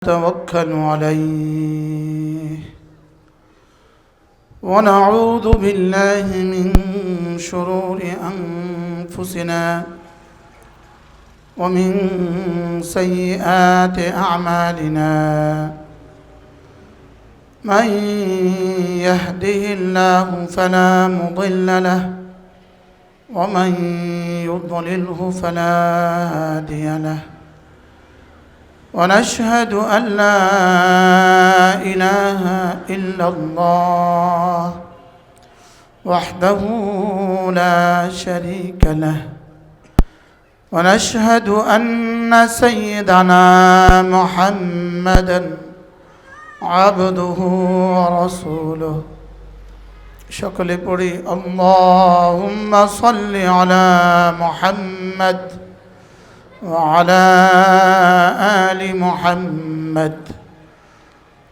توكل عليه ونعوذ بالله من شرور أنفسنا ومن سيئات أعمالنا من يهده الله فلا مضل له ومن يضلله فلا هادي له ونشهد أن لا إله إلا الله وحده لا شريك له ونشهد أن سيدنا محمدًا عبده ورسوله সকলে পড়ি اللهم صل على محمد وعلى آل محمد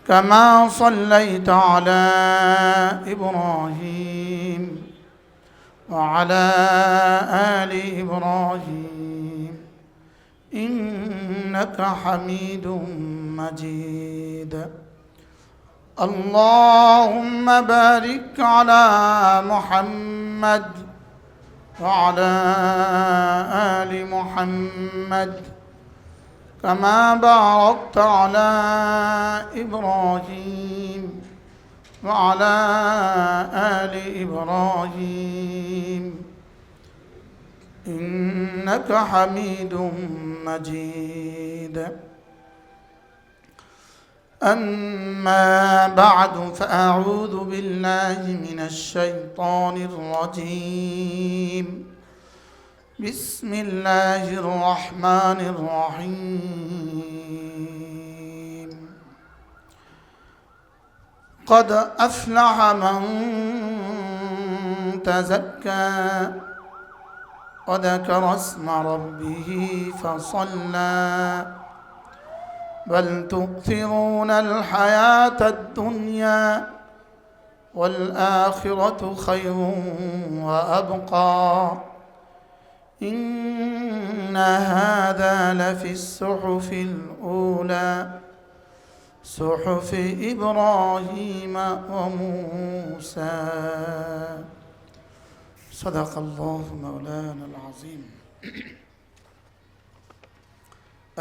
كما صليت على إبراهيم وعلى آل إبراهيم إنك حميد مجيد اللهم بارك على محمد وعلى آل محمد كما باركت على إبراهيم وعلى آل إبراهيم إنك حميد مجيد أما بعد فأعوذ بالله من الشيطان الرجيم بسم الله الرحمن الرحيم قد أفلح من تزكى وذكر اسم ربه فصلى بل تؤثرون الحياة الدنيا والآخرة خير وأبقى إن هذا لفي الصحف الأولى صحف إبراهيم وموسى صدق الله مولانا العظيم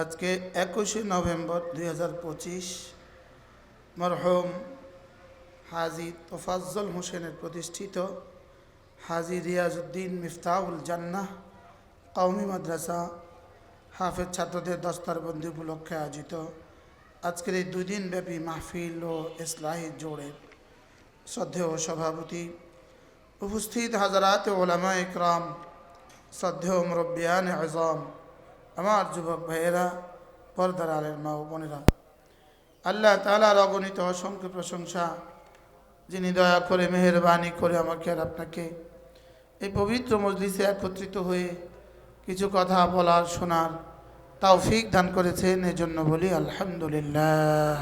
আজকে 21 নভেম্বর 2025 মরহুম হাজী তোফাজ্জল হোসেনের প্রতিষ্ঠিত হাজী রিয়াজউদ্দিন মিফতাহুল জান্নাহ কওমি মাদ্রাসা হাফেজ ছাত্রদের দস্তারবন্দি উপলক্ষে আয়োজিত আজকের এই 2 দিনব্যাপী মাহফিল ও ইসলাহি জোড়ের শ্রদ্ধেয় সভাপতি উপস্থিত হাজারাত ওলামা ইকরাম শ্রদ্ধেয় মুরব্বিয়ান আযম আমার যুবক ভাইয়েরা পর্দার আলের মা ও বোনেরা আল্লাহ তাআলার অগণিত অসংখ্য প্রশংসা যিনি দয়া করে মেহেরবানি করে আমাকে আর আপনাকে এই পবিত্র মজলিসে একত্রিত হয়ে কিছু কথা বলার শোনার তৌফিক দান করেছেন এজন্য বলি আলহামদুলিল্লাহ।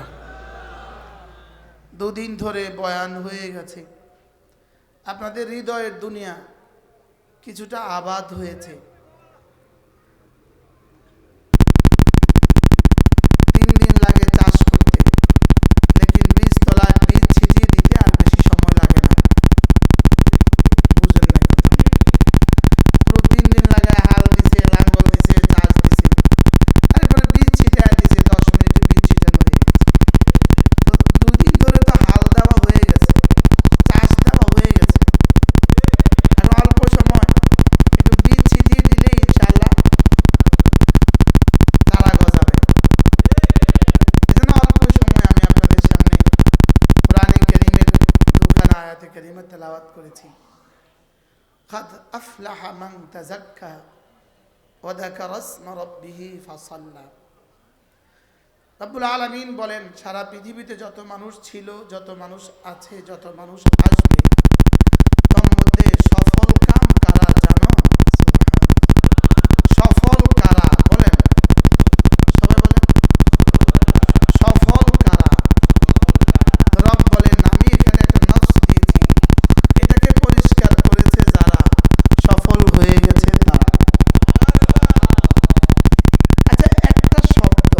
2 দিন ধরে বয়ান হয়ে গেছে, আপনাদের হৃদয়ের দুনিয়া কিছুটা আবাদ হয়েছে। 3 দিন লাগে চাষ করতে, লেকিন বীজ তোলায় বীজ ছিটিয়ে দিতে আর বেশি সময় লাগে না। বুঝেন না কথা? পুরো 3 দিন লাগে, হাল দিছে, লাঙ্গল দিছে, চাষ দিছে, তারপরে বীজ ছিটিয়ে দিছে, 10 মিনিটে বীজ ছিটানো হয়ে গেছে। তো 2 দিন ধরে তো হাল দেওয়া হয়ে গেছে, চাষ দেওয়া হয়ে গেছে, আর অল্প সময় একটু বীজ ছিটিয়ে দিলে ইনশাআল্লাহ চারা গজাবে। এজন্য অল্প সময় আমি আপনাদের সামনে কোরআনে কারীমের 2খানা আয়াতে কারীমা তেলাওয়াত করেছি। قد أفلح من تزكى وذكر اسم ربه فصلى। রব্বুল আলামিন বলেন, সারা পৃথিবীতে যত মানুষ ছিল, যত মানুষ আছে, যত মানুষ আসবে, তার মধ্যে সফল কাম কারা জানো? সফল কারা? বলেন, সবাই বলেন সফল কারা? রব বলেন, আমি এখানে একটা নফস দিয়েছি, এটাকে পরিষ্কার করেছে যারা, সফল হয়ে গেছে তারা। আচ্ছা, একটা শব্দ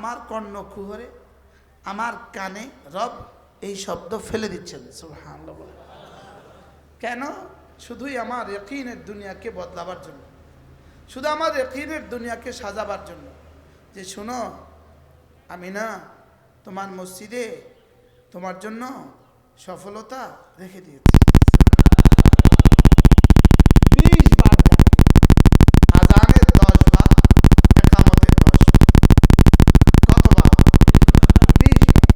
আমার কর্ণকুহরে, আমার কানে রব এই শব্দ ফেলে দিচ্ছেন। সুবহানাল্লাহ। কেন? শুধুই আমার ইয়াকিনের দুনিয়াকে বদলাবার জন্য, শুধু আমার ইয়াকিনের দুনিয়াকে সাজাবার জন্য। যে শোনো, আমি না তোমার মসজিদে তোমার জন্য সফলতা রেখে দিয়েছি। 20 বার আজানে 10 বার, একামতে 10 বার। কতবার? 20 বার।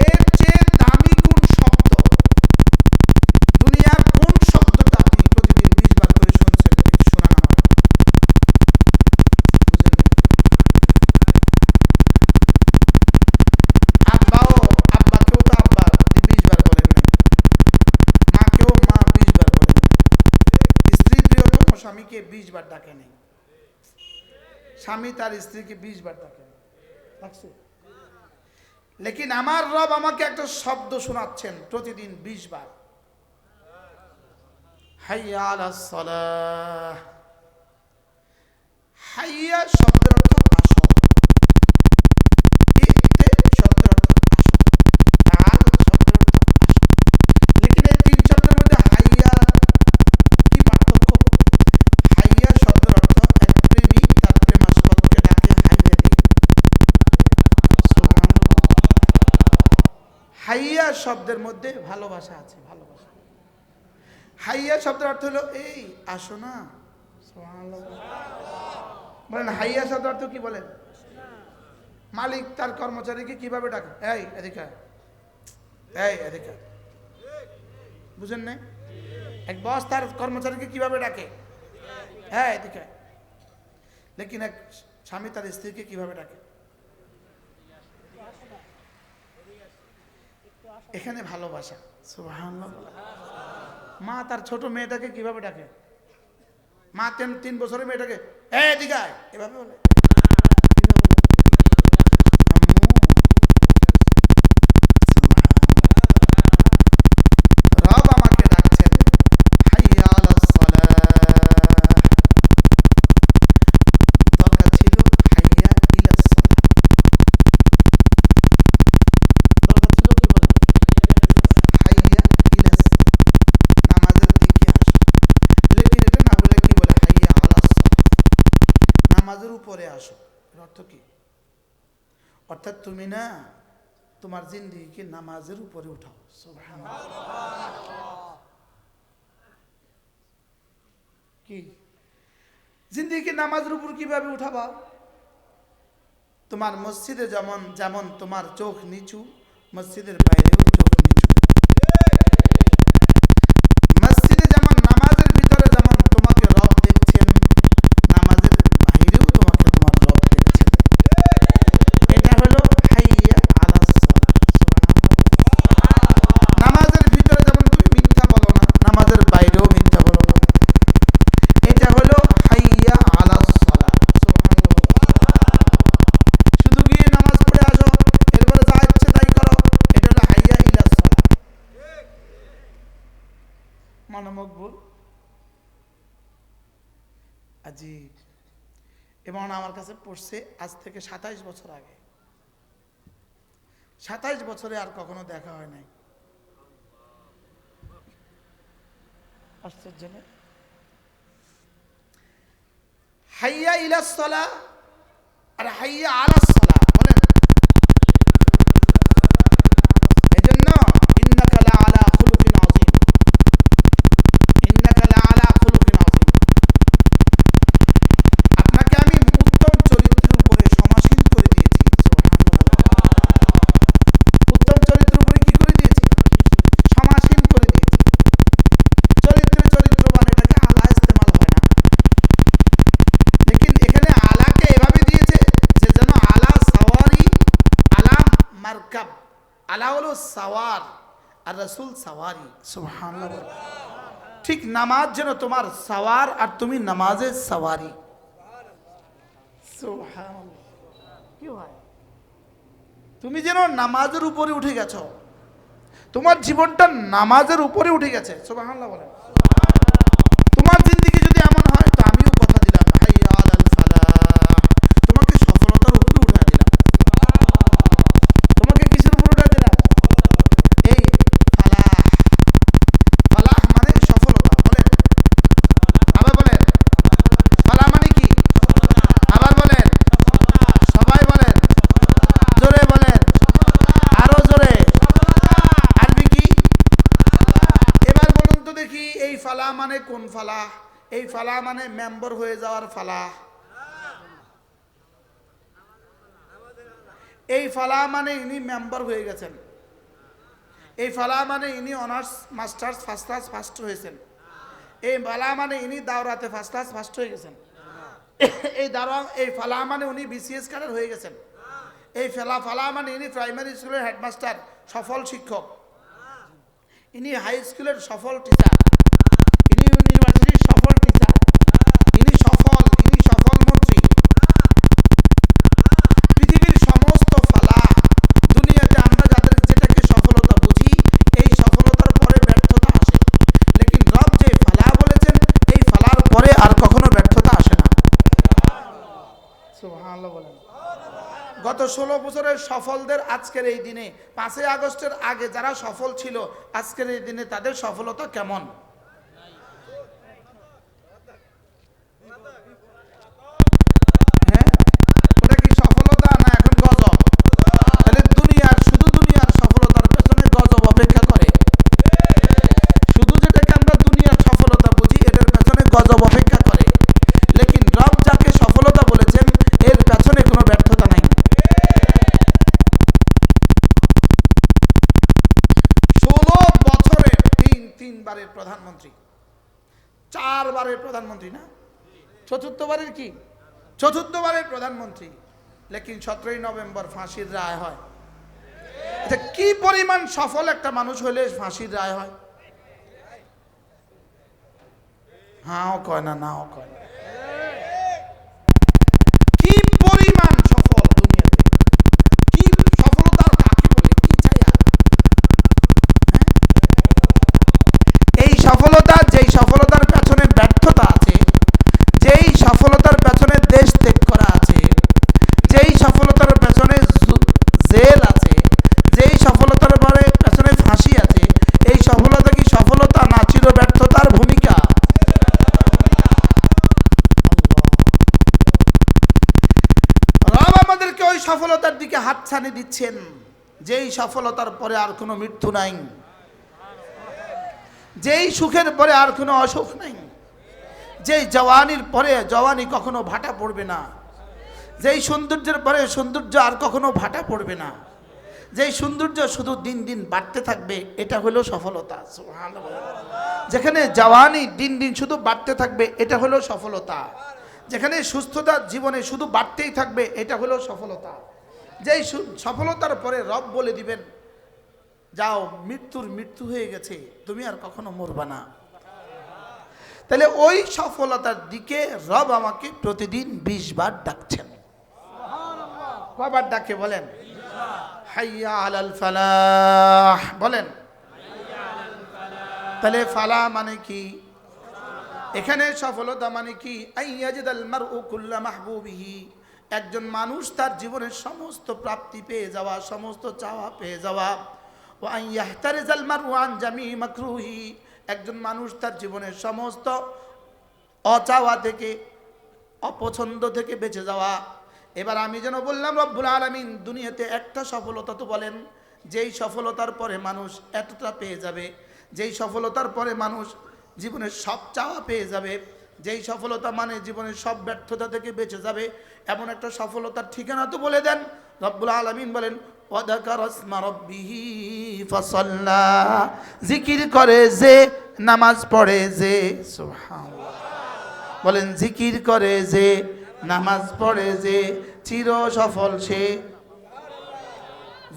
এর চেয়ে দামি কোন শব্দ, দুনিয়ার কোন শব্দটা আপনি প্রতিদিন 20 বার করে শুনছেন? একটু শোনান আমার। বুঝলেন? আব্বাকেও তো আব্বা 20 বার বলেন নাই, মাকেও মা 20 বার বলেন নাই, স্ত্রী প্রিয়তম স্বামীকে 20 বার ডাকে নাই, স্বামী তার স্ত্রীকে 20 বার ডাকে নাই। লাগছে? লেকিন আমার রব আমাকে একটা শব্দ শোনাচ্ছেন প্রতিদিন 20 বার। হাইয়া আলাস সালাহ। হাইয়া শব্দের অর্থ আসো, ইতে শব্দের অর্থ আসো, তাল শব্দের অর্থ আসো। লেকিন এই 3 শব্দের মধ্যে হাইয়া কি পার্থক্য? হাইয়া শব্দের অর্থ এক প্রেমিক তার প্রেমাস্পদকে ডাকে হাইয়া দিয়ে। হাইয়া শব্দের মধ্যে ভালোবাসা আছে, ভালোবাসা। হাইয়া শব্দের অর্থ হলো এই আসো না। সুবহানাল্লাহ বলেন। হাইয়া শব্দের অর্থ কি বলেন? মালিক তার কর্মচারীকে কিভাবে ডাকে? এই এদিকে আয়, এই এদিকে আয়। বুঝেন না? এক বস তার কর্মচারীকে কিভাবে ডাকে? হ্যাঁ এদিকে আয়। লেকিন এক স্বামী তার স্ত্রীকে কিভাবে ডাকে? এখানে ভালোবাসা। সুবহানাল্লাহ। মা তার ছোট মেয়েটাকে কিভাবে ডাকে? মা 3 বছরের মেয়েটাকে এই এদিকে আয় এভাবে বলে। রব আমাকে ডাকছেন হাইয়া আলাস সালাহ। দরকার ছিল হাইয়া ইলাস সালাহ। দরকার ছিল কি বলে? হাইয়া ইলাস, নামাজের দিকে আসো। লেকিন এটা না বলে কি বলে? হাইয়া আলাস সালাহ, নামাজের উপরে আসো। এর অর্থ কি? অর্থাৎ তুমি না তোমার জিন্দেগিকে নামাজের উপরে উঠাও। সুবহানাল্লাহ। কি জিন্দেগিকে নামাজের উপর কিভাবে উঠাবা? তোমার মসজিদে যেমন যেমন তোমার চোখ নিচু, মসজিদের বাইরেও চোখ নিচু। মসজিদে যেমন নামাজের ভিতরে যেমন তোমাকে রব দেখছেন, নামাজের বাইরেও তোমাকে তোমার রব দেখছেন। এটা হলো হাইয়া আলাস সালাহ। সুবহানাল্লাহ। নামাজের ভিতরে যেমন তুমি মিথ্যা বলো না, নামাজের বাইরেও মিথ্যা বলো না। এটা হলো হাইয়া আলাস সালাহ। সুবহানাল্লাহ। শুধু গিয়ে নামাজ পড়ে আসো, এরপরে যা ইচ্ছে তাই করো, এটা হলো হাইয়া ইলাস সালাহ। মনোমকবুল আজিব। এবং আমার কাছে পড়ছে আজ থেকে 27 বছর আগে। 27 বছরে আর কখনো দেখা হয় নাই। আশ্চর্য না? হাইয়া ইলাস সালাহ আর হাইয়া আলাস সালাহ বলেন। এজন্য ইন্নাকা লাআলা খুলুকিন আযীম, ইন্নাকা লাআলা খুলুকিন আযীম। আপনাকে আমি উত্তম চরিত্রের উপরে সমাসীন করে দিয়েছি। সুবহানাল্লাহ। উত্তম চরিত্রের উপরে কি করে দিয়েছি? সমাসীন করে দিয়েছি। চরিত্রবান এটাকে আলা ইস্তেমাল হয় না। লেকিন এখানে আলাকে এভাবে দিয়েছে যে যেন আলা সাওয়ারি, আলা মারকাব। আলা হলো সাওয়ার আর রাসূল সাওয়ারি। সুবহানাল্লাহ। ঠিক নামাজ যেন তোমার সাওয়ার আর তুমি নামাজে সাওয়ারি। সুবহানাল্লাহ। কি হয়? তুমি যেন নামাজের উপরে উঠে গেছো, তোমার জীবনটা নামাজের উপরে উঠে গেছে। সুবহানাল্লাহ বলেন। তোমার জিন্দেগি যদি এমন হয় তো আমিও কথা দিলাম হাইয়া আলাল ফালাহ, তোমাকে সফলতার উপরে উঠে দিলাম। মানে কোন ফালাহ? এই ফালাহ মানে মেম্বার হয়ে যাওয়ার ফালাহ। এই ফালাহ মানে ইনি মেম্বার হয়ে গেছেন। এই ফালাহ মানে ইনি honours masters first class first হয়েছেন। এই ফালাহ মানে ইনি দাওরাতে ফার্স্ট ক্লাস ফার্স্ট হয়ে গেছেন। এই ফালাহ মানে উনি বিসিএস ক্যাডার হয়ে গেছেন। এই ফালাহ মানে ইনি প্রাইমারি স্কুলের হেডমাস্টার সফল শিক্ষক, ইনি হাই স্কুলের সফল টিচার, ইনি ইউনিভার্সিটির সফল টিচার, ইনি সফল মন্ত্রী। পৃথিবীর সমস্ত ফালাহ দুনিয়াতে আমরা যেটাকে সফলতা বুঝি, এই সফলতার পরে ব্যর্থতা আসে। লেকিন রব যে ফালাহ বলেছেন, এই ফালার পরে আর কখনো ব্যর্থতা আসে না। সুবহানাল্লাহ বলেন। গত 16 বছরের সফলদের আজকের এই দিনে, 5ই আগস্টের আগে যারা সফল ছিল, আজকের এই দিনে তাদের সফলতা কেমন? হ্যাঁ, ওটা কি সফলতা না এখন গজব? তাহলে শুধু দুনিয়ার সফলতার পেছনে গজব অপেক্ষা করে। শুধু যেটাকে আমরা দুনিয়ার সফলতা বুঝি, এটার পেছনে গজব অপেক্ষা করে। লেকিন রব যাকে সফলতা বলেছেন, এর পেছনে কোনো ব্যর্থতা নাই। 16 বছরে তিনবারের প্রধানমন্ত্রী, 4 বারের প্রধানমন্ত্রী না, চতুর্থবারের প্রধানমন্ত্রী। লেকিন 17ই নভেম্বর ফাঁসির রায় হয়। আচ্ছা, কি পরিমাণ সফল একটা মানুষ হলে ফাঁসির রায় হয়? হাও কয় না, নাও কয় না। কি পরিমাণ সফল দুনিয়াতে, কি সফলতার কাকে বলে, কি চাই আর? এই সফলতা, যেই সফলতার পেছনে ব্যর্থতা আছে, যেই সফলতার পেছনে দেশ ত্যাগ করা আছে, যেই সফলতার পেছনে জেল আছে, যেই সফলতার পেছনে ফাঁসি আছে, এই সফলতা কি সফলতা না চির ব্যর্থতার ভূমিকা? রব আমাদেরকে ওই সফলতার দিকে হাতছানি দিচ্ছেন, যেই সফলতার পরে আর কোনো মৃত্যু নাই, যেই সুখের পরে আর কোনো অসুখ নাই, যেই জওয়ানির পরে জওয়ানি কখনো ভাটা পড়বে না, যেই সৌন্দর্যের পরে সৌন্দর্য আর কখনো ভাটা পড়বে না, যেই সৌন্দর্য শুধু দিন দিন বাড়তে থাকবে, এটা হলো সফলতা। সুবহানাল্লাহ। যেখানে জওয়ানি দিন দিন শুধু বাড়তে থাকবে, এটা হলো সফলতা। যেখানে সুস্থতা জীবনে শুধু বাড়তেই থাকবে, এটা হলো সফলতা। যেই সফলতার পরে রব বলে দিবেন, যাও, মৃত্যু হয়ে গেছে, তুমি আর কখনো মরবা না। তাহলে ওই সফলতার দিকে রব আমাকে প্রতিদিন 20 বার ডাকছেন। কয়বার ডাকে বলেন? হাইয়া আলাল ফালাহ বলেন। তাহলে ফালাহ মানে কি? এখানে সফলতা মানে কি? আইয়াজিদাল মারউ কুল্লা মাহবুবিহি, একজন মানুষ তার জীবনের সমস্ত প্রাপ্তি পেয়ে যাওয়া, সমস্ত চাওয়া পেয়ে যাওয়া। ওয়া আইয়াহতারিজাল মারউ আন জামি মাকরুহি, একজন মানুষ তার জীবনের সমস্ত অচাওয়া থেকে, অপছন্দ থেকে বেঁচে যাওয়া। এবার আমি যেন বললাম, রব্বুল আলামিন দুনিয়াতে একটা সফলতা তো বলেন, যেই সফলতার পরে মানুষ এতটা পেয়ে যাবে, যেই সফলতার পরে মানুষ জীবনের সব চাওয়া পেয়ে যাবে, যেই সফলতা মানে জীবনের সব ব্যর্থতা থেকে বেঁচে যাবে, এমন একটা সফলতার ঠিকানা তো বলে দেন। রব্বুল আলামিন বলেন, ওয়াযাকারা ইসমা রাব্বিহি ফাসাল্লা, জিকির করে যে, নামাজ পড়ে যে। সুবহানাল্লাহ বলেন। জিকির করে যে, নামাজ পড়ে যে, চির সফল সে।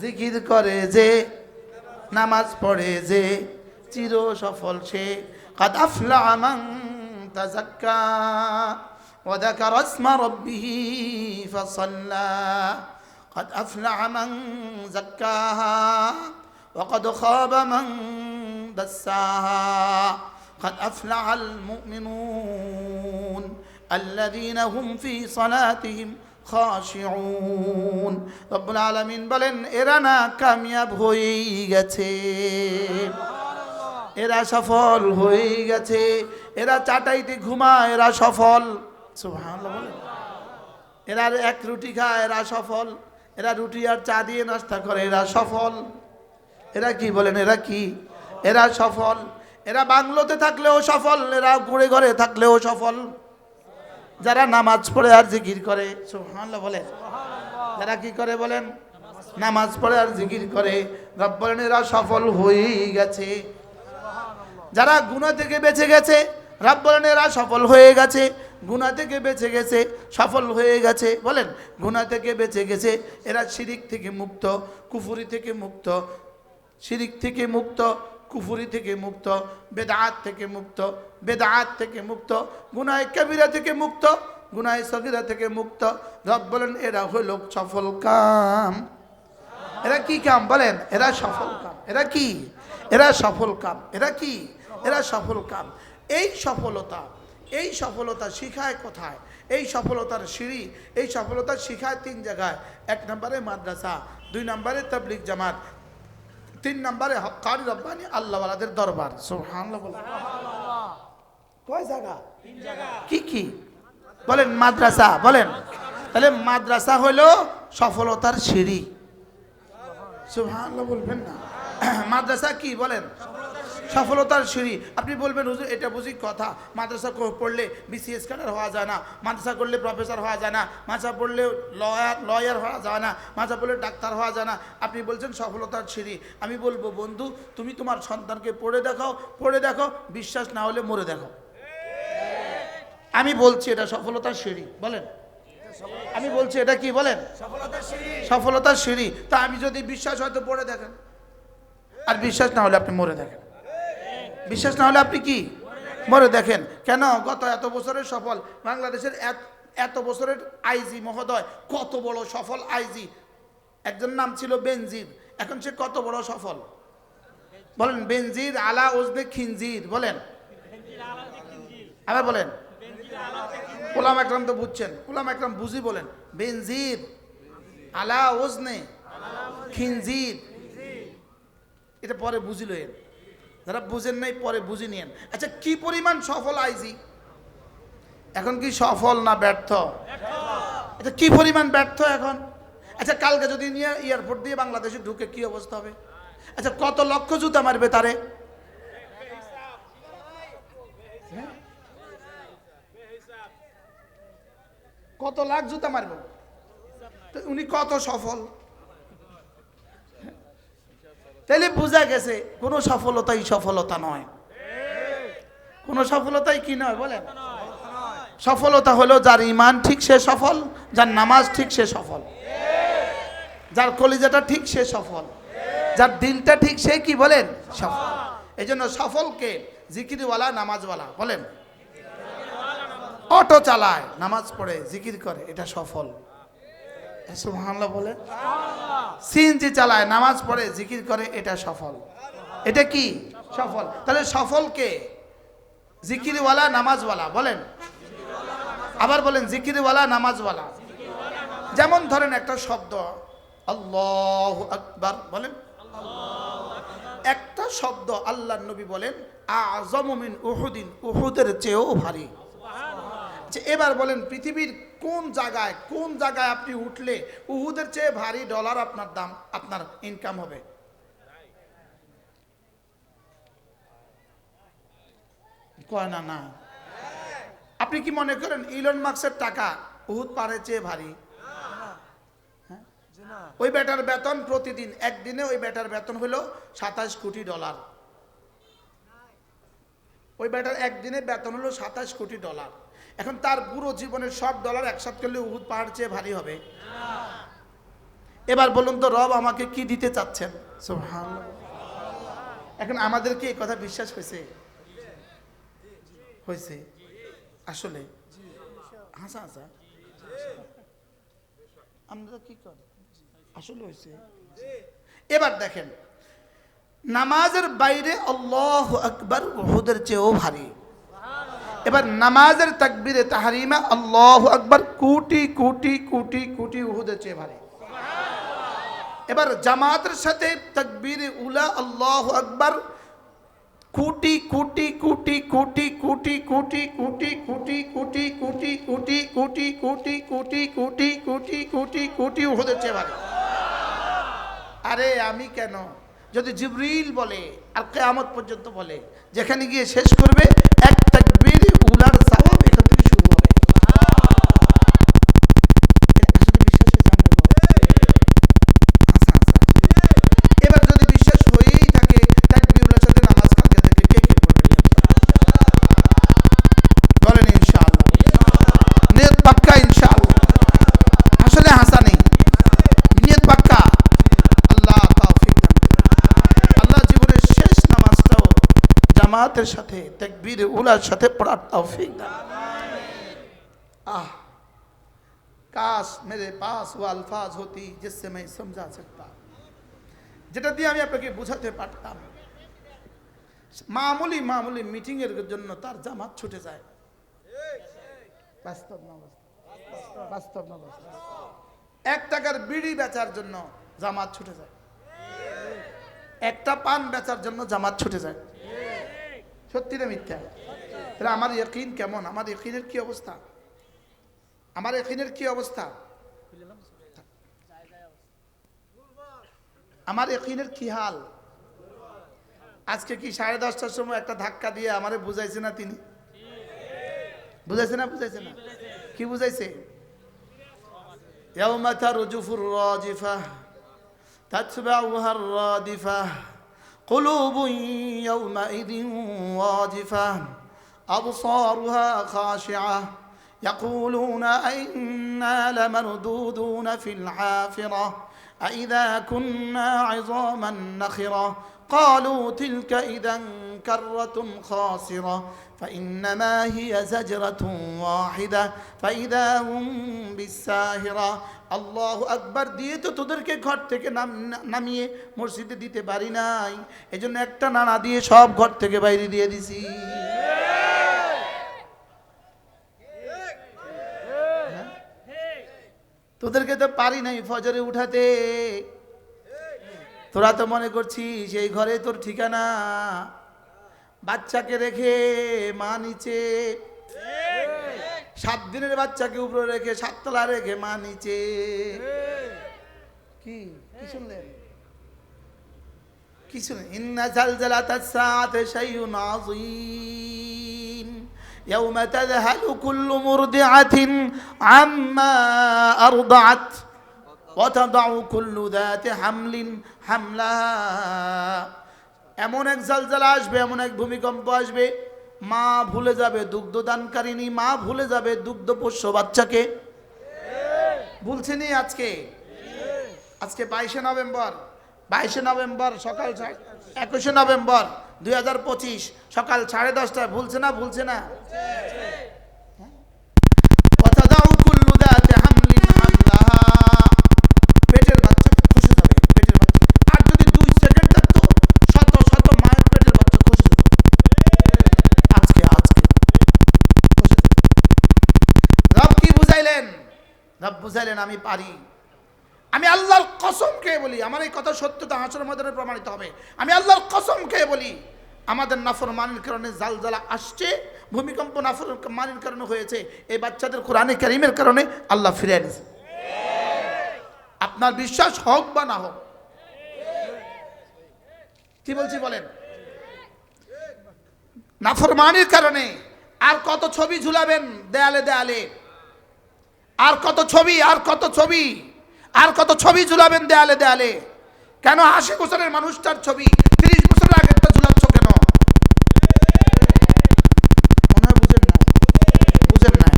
জিকির করে যে, নামাজ পড়ে যে, চির সফল সে। قد أفلح من تزكى وذكر اسم ربه فصلى قد أفلح من زكاها وقد خاب من دساها قد أفلح المؤمنون الذين هم في صلاتهم খাশিউন। রব্বুল আলামিন বলেন, এরা না কামিয়াব হয়ে গেছে, এরা সফল হয়ে গেছে। এরা চাটাইতে ঘুমায়, এরা সফল। সুবহানাল্লাহ বলেন। এরা এক রুটি খায়, এরা সফল। এরা রুটি আর চা দিয়ে নাস্তা করে, এরা সফল। এরা কি বলেন? এরা কি? এরা সফল। এরা বাংলোতে থাকলেও সফল, এরা ঘুরে ঘরে থাকলেও সফল। যারা নামাজ পড়ে আর জিকির করে, সুবহানাল্লাহ বলেন, যারা কি করে বলেন, নামাজ পড়ে আর জিকির করে, রব বলেন এরা সফল হয়েই গেছে। যারা গুনাহ থেকে বেঁচে গেছে, রব বলেন এরা সফল হয়ে গেছে। গুনাহ থেকে বেঁচে গেছে, সফল হয়ে গেছে। বলেন, গুনাহ থেকে বেঁচে গেছে, এরা শিরিক থেকে মুক্ত, কুফরি থেকে মুক্ত, শিরিক থেকে মুক্ত, কুফরি থেকে মুক্ত, বেদাত থেকে মুক্ত, বেদাত থেকে মুক্ত, গুনাহ কবিরা থেকে মুক্ত, গুনাহ সগীরা থেকে মুক্ত। রব বলেন এরা হলো সফল কাম। এরা কি কাম বলেন? এরা সফল কাম। এরা কি? এরা সফল কাম। এরা কি? এরা সফল কাম। এই সফলতা শিখায় কোথায়? এই সফলতার সিঁড়ি, এই সফলতা শিখায় 3 জায়গায়। 1 নম্বরে মাদ্রাসা, 2 নম্বরে তাবলীগ জামাত, 3 নম্বরে হক্কানি রব্বানি আল্লাহওয়ালাদের দরবার। সুবহানাল্লাহ বলেন। কয় জায়গা? 3 জায়গা। কি কি বলেন? মাদ্রাসা বলেন। তাহলে মাদ্রাসা হলো সফলতার সিঁড়ি। সুবহানাল্লাহ বলবেন না? মাদ্রাসা কি বলেন? সফলতার সিঁড়ি। আপনি বলবেন হুজুর এটা বুঝি কথা, মাদ্রাসা পড়লে বিসিএস ক্যাডার হওয়া যায় না, মাদ্রাসা করলে প্রফেসর হওয়া যায় না, মাদ্রাসা পড়লে লয়ার হওয়া যায় না, মাদ্রাসা পড়লে ডাক্তার হওয়া যায় না। আপনি বলছেন সফলতার সিঁড়ি। আমি বলবো বন্ধু, তুমি তোমার সন্তানকে পড়ে দেখো, বিশ্বাস না হলে মরে দেখো। আমি বলছি এটা সফলতার সিঁড়ি। বলেন, আমি বলছি এটা কি বলেন? সফলতার সিঁড়ি। তা আমি যদি বিশ্বাস হয়তো পড়ে দেখেন, আর বিশ্বাস না হলে আপনি মরে দেখেন। বিশ্বাস না হলে আপনি কি মরে দেখেন। কেন? গত এত বছরের সফল বাংলাদেশের এত বছরের আইজি মহোদয়, কত বড় সফল আইজি। একজন নাম ছিল বেনজির, এখন সে কত বড় সফল বলেন? বেনজির আলা ওজনে খিনজির। বলেন, আবার বলেন। গোলাম আকরাম তো বুঝছেন, গোলাম আকরাম বুঝি বলেন। বেনজির আলা ওজনে খিনজির, এটা পরে বুঝিল। যারা বুঝেন নাই পরে বুঝি নিয়েন। আচ্ছা, কি পরিমাণ সফল আইজি? এখন কি সফল না ব্যর্থ? এটা কি পরিমাণ ব্যর্থ এখন? আচ্ছা, কালকে যদি নিয়ে এয়ারপোর্ট দিয়ে বাংলাদেশে ঢুকে কি অবস্থা হবে? আচ্ছা, কত লক্ষ জুতা মারবে তারে? কত লাখ জুতা মারবে? তো উনি কত সফল? তাহলে বোঝা গেছে কোনো সফলতাই সফলতা নয়। কোনো সফলতাই কি নয় বলেন? সফলতা হলো যার ঈমান ঠিক সে সফল, যার নামাজ ঠিক সে সফল, যার কলিজাটা ঠিক সে সফল, যার দিলটা ঠিক সে কি বলেন? সফল। এই জন্য সফলকে জিকিরওয়ালা নামাজওয়ালা বলেন। অটো চালায়, নামাজ পড়ে, জিকির করে, এটা সফল। সুবহানাল্লাহ বলে। সিএনজি চালায়, নামাজ পড়ে, জিকির করে, এটা সফল। এটা কি সফল? তাহলে সফলকে জিকিরওয়ালা নামাজওয়ালা বলেন। আবার বলেন, জিকিরওয়ালা নামাজওয়ালা। যেমন ধরেন একটা শব্দ আল্লাহু আকবার বলেন, একটা শব্দ আল্লাহর নবী বলেন আযমু মিন উহুদিন, উহুদের চেয়েও ভারী। এবার বলেন পৃথিবীর কোন জায়গায় আপনি উঠলে উহুদের চেয়ে ভারী ডলার আপনার দাম, আপনার ইনকাম হবে? কয় না না। আপনি কি মনে করেন ইলন মাস্কের টাকা উহুদ পাহাড়ের চেয়ে ভারী? ওই বেটার বেতন প্রতিদিন, একদিনে ওই বেটার বেতন হলো 27 কোটি ডলার। ওই বেটার একদিনে বেতন হলো 27 কোটি ডলার। এখন তার পুরো জীবনের সব ডলার একসাথে করলে উহুদ পাহাড় চেয়ে ভারী হবে? এবার বলুন তো রব আমাকে কি দিতে চাচ্ছেন? সুবহানাল্লাহ। এখন আমাদের কি এই কথা বিশ্বাস হয়েছে? হয়েছে আসলে? হাসা হাসা আমরা কি করি আসলে হয়েছে। এবার দেখেন নামাজের বাইরে আল্লাহু আকবার উহুদের চেয়েও ভারী। এবার নামাজের তাকবীরে তাহরিমা আল্লাহু আকবার কোটি কোটি কোটি কোটি উহুদের চেয়ে ভারী। এবার জামাতের সাথে তাকবীরে উলা আল্লাহু আকবার কোটি কোটি কোটি কোটি কোটি কোটি কোটি কোটি কোটি কোটি কোটি কোটি কোটি কোটি কোটি কোটি কোটি কোটি উহুদের চেয়ে ভারী। আরে আমি কেন, যদি জিবরিল বলে আর কিয়ামত পর্যন্ত বলে, যেখানে গিয়ে শেষ করবে এক তাকবীর উলার সওয়াব এখান থেকে শুরু হবে। আসলে বিশ্বাস হয়েছে এবার যদি বিশ্বাস হয়েই থাকে তাকবীর উলার সাথে নামাজ কালকে থেকে কে কে পড়বে বলেন ইনশাআল্লাহ। নিয়ত পাক্কা ইনশাআল্লাহ। আসলে হাসা নেই, নিয়ত পাক্কা। আল্লাহ তৌফিক দান করুন। আল্লাহ জীবনের শেষ নামাজটাও জামাতের সাথে তাকবীর উলার সাথে পড়ার তৌফিক দান। काश मेरे पास वो अल्फाज होती जिससे मैं समझा सकता, যেটা দিয়ে আমি আপনাকে বোঝাতে পারতাম। মামুলি মামুলি মিটিং এর জন্য তার জামাত ছুটে যায়। বাস্তব না বাস্তব না বাস্তব। 1 টাকার বিড়ি বেচার জন্য জামাত ছুটে যায়, একটা পান বেচার জন্য জামাত ছুটে যায়। সত্যি না মিথ্যা? তাহলে আমার ইয়াকিন কেমন, আমার ইয়াকিনের কি অবস্থা, আমার ইয়াকিনের কি অবস্থা, আমার ইয়াকিনের কি হাল? আজকে কি 10:30টার সময় একটা ধাক্কা দিয়ে আমারে বুঝাইছে না তিনি? বুঝাইছে না? বুঝাইছে না? কি বুঝাইছে? ইয়াউমা তারজুফুর রাজিফা তাতবাউহা আর-রাদিফা কুলুবুন ইয়াউমাইযিন ওয়াজিফা আবসারুহা খাশিআ ইয়াকুলুনা আইন্না লামারদুদুনা ফিল হাফিরা আইযা কুন্না ইযামান নাখিরা قالوا تلك إذا كرة خاسرة فإنما هي زجرة واحدة فإذا هم بالساهرة। আল্লাহু আকবার দিয়ে তো তোদেরকে ঘর থেকে নামিয়ে মসজিদে দিতে পারি নাই, এজন্য একটা নানা দিয়ে সব ঘর থেকে বাইরে দিয়ে দিছি। তোদেরকে তো পারি নাই ফজরে উঠাতে, তোরা তো মনে করছিস সেই ঘরে তোর ঠিকানা। বাচ্চাকে রেখে মা নিচে, 7 দিনের বাচ্চাকে উপরে রেখে 7 তলা রেখে মা নিচে। কি কি শুনলেন? কি শুনলেন? ইন্না জালজালাতাস সাআতি শাইউন আযীম ইয়াওমা তাযহালু কুল্লু মুরদিআতিন আম্মা আরদাআত وتضع كل ذات حمل حملها। এমন এক জালজালা আসবে, এমন এক ভূমিকম্প আসবে, মা ভুলে যাবে দুগ্ধদানকারিনী, মা ভুলে যাবে দুগ্ধ পোষ্য বাচ্চাকে। ভুলছেনি আজকে? আজকে 22শে নভেম্বর, 22শে নভেম্বর সকাল 21শে নভেম্বর 2025 সকাল 10:30টায়। ভুলছে না? ভুলছে না? وتضع كل ذات حمل حملها। পেটের বাচ্চা খসে যাবে, পেটের বাচ্চা। আর যদি 2 সেকেন্ড থাকতো শত শত মায়ের পেটের বাচ্চা খসে যেত। আজকে আজকে খসে যেত। রব কি বুঝাইলেন? রব বুঝাইলেন আমি পারি। আমি আল্লাহর কসম খেয়ে বলি, আমার এই কথা সত্যতা হাসরের ময়দানে প্রমাণিত হবে। আমি আল্লাহর কসম খেয়ে বলি, আমাদের নাফরমানির কারণে জালজালা আসছে, ভূমিকম্প নাফরমানির কারণে হয়েছে। এই বাচ্চাদের কোরআনে কারীমের কারণে আল্লাহ ফিরিয়ে এনেছে। আপনার বিশ্বাস হোক বা না হোক। কি বলছি বলেন? নাফরমানির কারণে আর কত ছবি ঝুলাবেন দেয়ালে দেয়ালে? আর কত ছবি, আর কত ছবি, আর কত ছবি ঝুলাবেন দেয়ালে দেয়ালে? কেন 80 বছরের মানুষটার ছবি 30 বছরের আগেরটা ঝুলাচ্ছ কেন? মনে হয় বুঝেন না, বুঝেন না,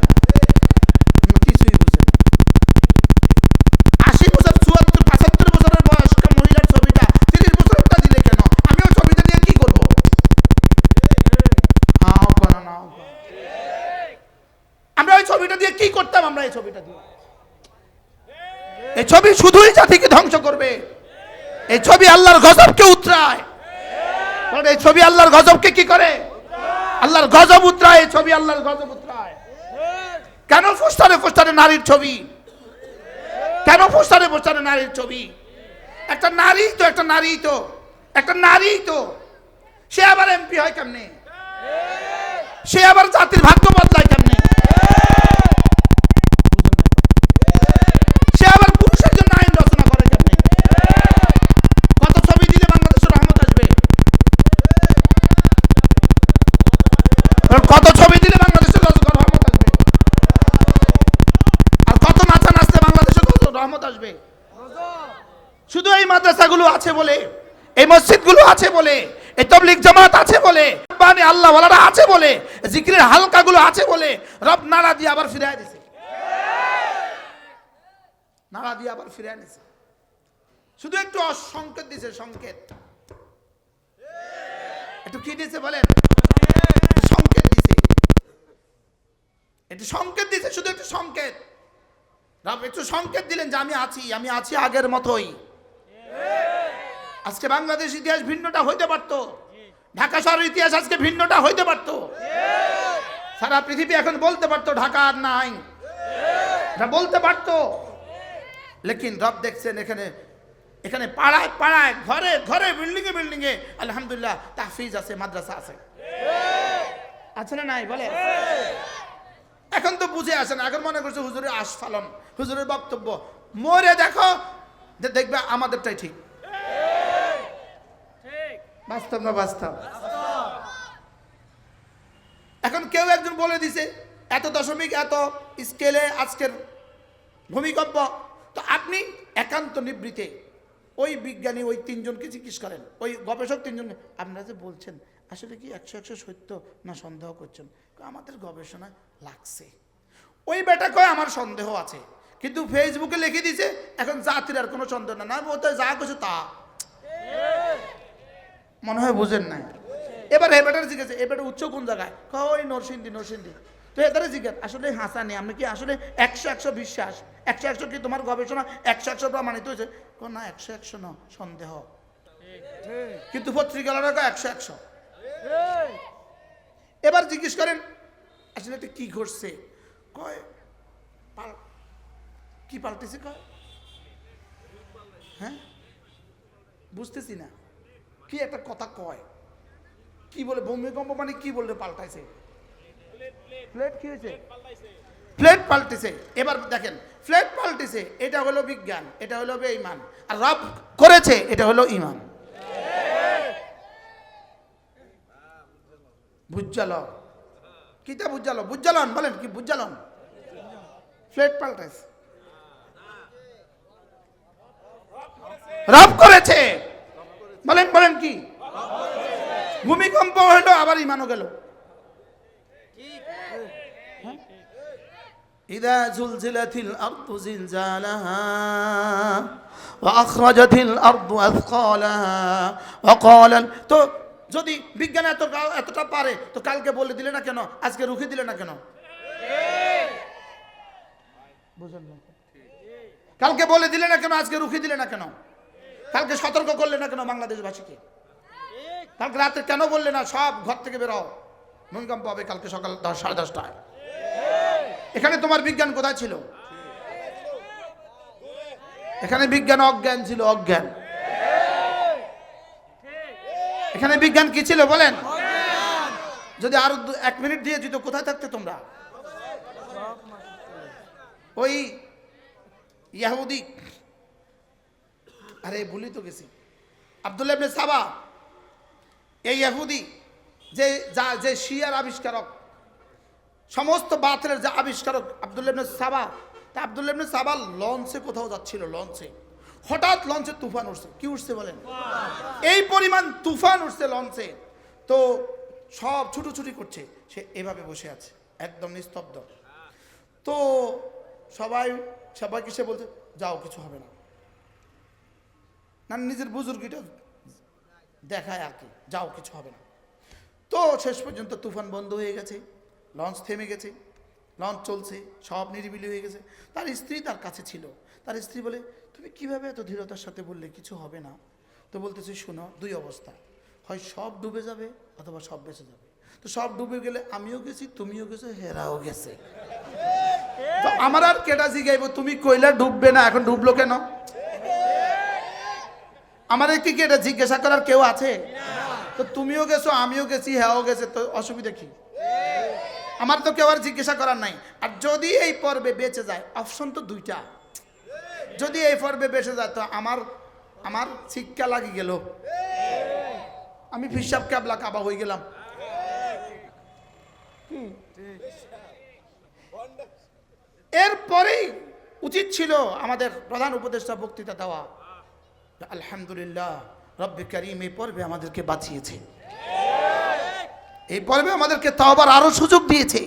কিছুই বুঝেন না। 80 বছর 74 75 বছরের বয়স্ক মহিলার ছবিটা 30 বছরেরটা দিলে কেন? আমি ওই ছবিটা দিয়ে কি করবো? আমরা ওই ছবিটা দিয়ে কি করতাম? আমরা এই ছবিটা দিয়ে, এই ছবি শুধুই জাতিকে ধ্বংস করবে। এই ছবি আল্লাহর গজবকে উতরায়। এই ছবি আল্লাহর গজবকে কি করে? আল্লাহর গজব উতরায়। এই ছবি আল্লাহর গজব উতরায়। কেন পোস্টারে পোস্টারে নারীর ছবি? কেন পোস্টারে পোস্টারে নারীর ছবি? একটা নারী তো, একটা নারী তো, একটা নারী তো, সে আবার এমপি হয় কেমনে? সে আবার জাতির ভাগ্য বদলায় কেমনে? সে আবার পুরুষের জন্য আইন রচনা করে কেমনে? কত ছবি দিলে বাংলাদেশ মাদ্রাসাগুলো আছে বলে, এই মসজিদগুলো আছে বলে, এই তাবলীগ জামাত আছে বলে, রব্বানি আল্লাহ ওয়ালারা আছে বলে, জিকিরের হালকাগুলো আছে বলে রব নাড়া দিয়ে আবার ফিরায় দিয়েছে, নাড়া দিয়ে আবার ফিরায় নিয়েছে। শুধু একটু সংকেত দিয়েছে, সংকেত। একটু কি দিয়েছে বলেন? সংকেত দিয়েছে, একটু সংকেত দিয়েছে, শুধু একটু সংকেত। রব একটু সংকেত দিলেন যে আমি আছি আগের মতোই। আজকে বাংলাদেশ ইতিহাস ভিন্নটা হইতে পারত, ঢাকা শহরের ইতিহাস আজকে ভিন্নটা হইতে পারত, সারা পৃথিবী এখন বলতে পারতো ঢাকা আর নাই, এটা বলতে পারতো। লেকিন রব দেখছেন এখানে এখানে পাড়ায় পাড়ায় ঘরে ঘরে বিল্ডিংয়ে বিল্ডিংয়ে আলহামদুলিল্লাহ তাহফিজ আছে, মাদ্রাসা আছে, আছে না নাই বলে? এখন তো বুঝে আসে না, এখন মনে করছে হুজুরের আস্ফালন, হুজুরের বক্তব্য। মরে দেখো যে দেখবে আমাদেরটাই ঠিক। বাস্তব না বাস্তব? এখন কেউ একজন বলে দিছে এত দশমিক এত স্কেলে আজকের ভূমিকম্প, তো আপনি একান্ত নিবৃতে ওই বিজ্ঞানী ওই তিনজনকে জিজ্ঞেস করেন, ওই গবেষক তিনজনকে, আপনারা যে বলছেন আসলে কি 100 সত্য না সন্দেহ করছেন? আমাদের গবেষণায় লাগছে। ওই বেটা কয় আমার সন্দেহ আছে, কিন্তু ফেসবুকে লিখে দিছে এখন জাতির আর কোনো সন্দেহ না, ও তো যা কিছু তা মনে হয় বুঝেন নাই। এবার এ বেটার জিজ্ঞেস, এ বেটা উচ্চ কোন জায়গায়? ওই নরসিংদী। তো এটারে জিজ্ঞেস আসলে হাসা নেই, আপনি কি আসলে 100 বিশ্বাস, 100 কি তোমার গবেষণা 100 প্রমাণিত হয়েছে? না 100 না, সন্দেহ। কিন্তু পত্রিকালয়রা 100। এবার জিজ্ঞেস করেন আসলে এটা কি ঘটছে? কয় কি পাল্টেছে? কয় হ্যাঁ বুঝতেছি না, কি একটা কথা কয়, কি বলে ভূমিকম্প মানে কি বললে পাল্টাইছে? প্লেট কি হয়েছে? প্লেট পাল্টেছে। এবার দেখেন প্লেট পাল্টেছে, এটা হলো বিজ্ঞান, এটা হলো বেঈমান, আর রব করেছে এটা হলো ঈমান। বুঝালো কিতা? বুঝালন বলেন কি? বুঝালন প্লেট পাল্টাইছে, রব করেছে। বলেন কি? ভূমিকম্প হলো আবার ঈমানও গেল। ইদা জুলজিলাতিল আরদু জিলজালাহা ওয়া আখরাজাতিল আরদু আথকালাহা ওয়া ক্বালা, তো যদি বিজ্ঞান এতটা পারে তো কালকে বলে দিলে না কেন, আজকে রুখে দিলে না কেন? বুঝলেন না? কালকে বলে দিলে না কেন, আজকে রুখে দিলে না কেন? কালকে সতর্ক করলে না কেন বাংলাদেশবাসীকে? কালকে রাতে কেন বললে না সব ঘর থেকে বেরো, ভূমিকম্প হবে কালকে সকাল 10:30টায়? এখানে তোমার বিজ্ঞান কোথায় ছিল? এখানে বিজ্ঞান অজ্ঞান ছিল, অজ্ঞান। এখানে বিজ্ঞান কি ছিল বলেন? যদি আরো 1 মিনিট দিয়ে দিত কোথায় থাকতে তোমরা? ওই ইহুদি, আরে ভুলি তো গেছি, আব্দুল্লাহ ইবনে সাবা, এই ইহুদি যে শিয়ার আবিষ্কারক, সমস্ত বাতিলের যে আবিষ্কারক আব্দুল্লাহ ইবনে সাবা, তা আব্দুল্লাহ ইবনে সাবা লঞ্চে কোথাও যাচ্ছিল, লঞ্চে হঠাৎ লঞ্চে তুফান উঠছে। কি উঠছে বলেন? এই পরিমাণ তুফান উঠছে লঞ্চে, তো সব ছুটোছুটি করছে, সে এভাবে বসে আছে একদম নিস্তব্ধ। তো সবাইকে সে বলছে যাও কিছু হবে না, না নিজের বুজুর্গিটা দেখায় আর কি, যাও কিছু হবে না। তো শেষ পর্যন্ত তুফান বন্ধ হয়ে গেছে, লঞ্চ থেমে গেছে, লঞ্চ চলছে, সব নিরিবিলি হয়ে গেছে। তার স্ত্রী তার কাছে ছিল, তার স্ত্রী বলে তুমি কিভাবে এত ধীরতার সাথে বললে কিছু হবে না? তো বলতেছে শোনো, 2 অবস্থা, হয় সব ডুবে যাবে অথবা সব বেঁচে যাবে। তো সব ডুবে গেলে আমিও গেছি, তুমিও গেছো, হেরাও গেছে, তো আমার আর কেটা জিগাইব তুমি কইলা ডুববে না, এখন ডুবলো কেন? আমাদের কি এটা জিজ্ঞাসা করার কেউ আছে? তো তুমিও গেছো আমিও গেছি, হ্যাঁও গেছে, তো অসুবিধা কি? আমার তো কেউ আর জিজ্ঞাসা করার নাই। আর যদি এই পর্বে বেঁচে যায়, অপশন তো 2টা, যদি এই পর্বে বেঁচে যায় তো আমার শিক্ষা লাগি গেল, আমি ফিসাব কাবলা কাবা হয়ে গেলাম। এরপরেই উচিত ছিল আমাদের প্রধান উপদেষ্টা বক্তৃতা দেওয়া, আলহামদুলিল্লাহ রব্বে কারীম এই পর্বে আমাদেরকে বাঁচিয়েছে, এই পর্বে আমাদেরকে তওবার আরো সুযোগ দিয়েছে।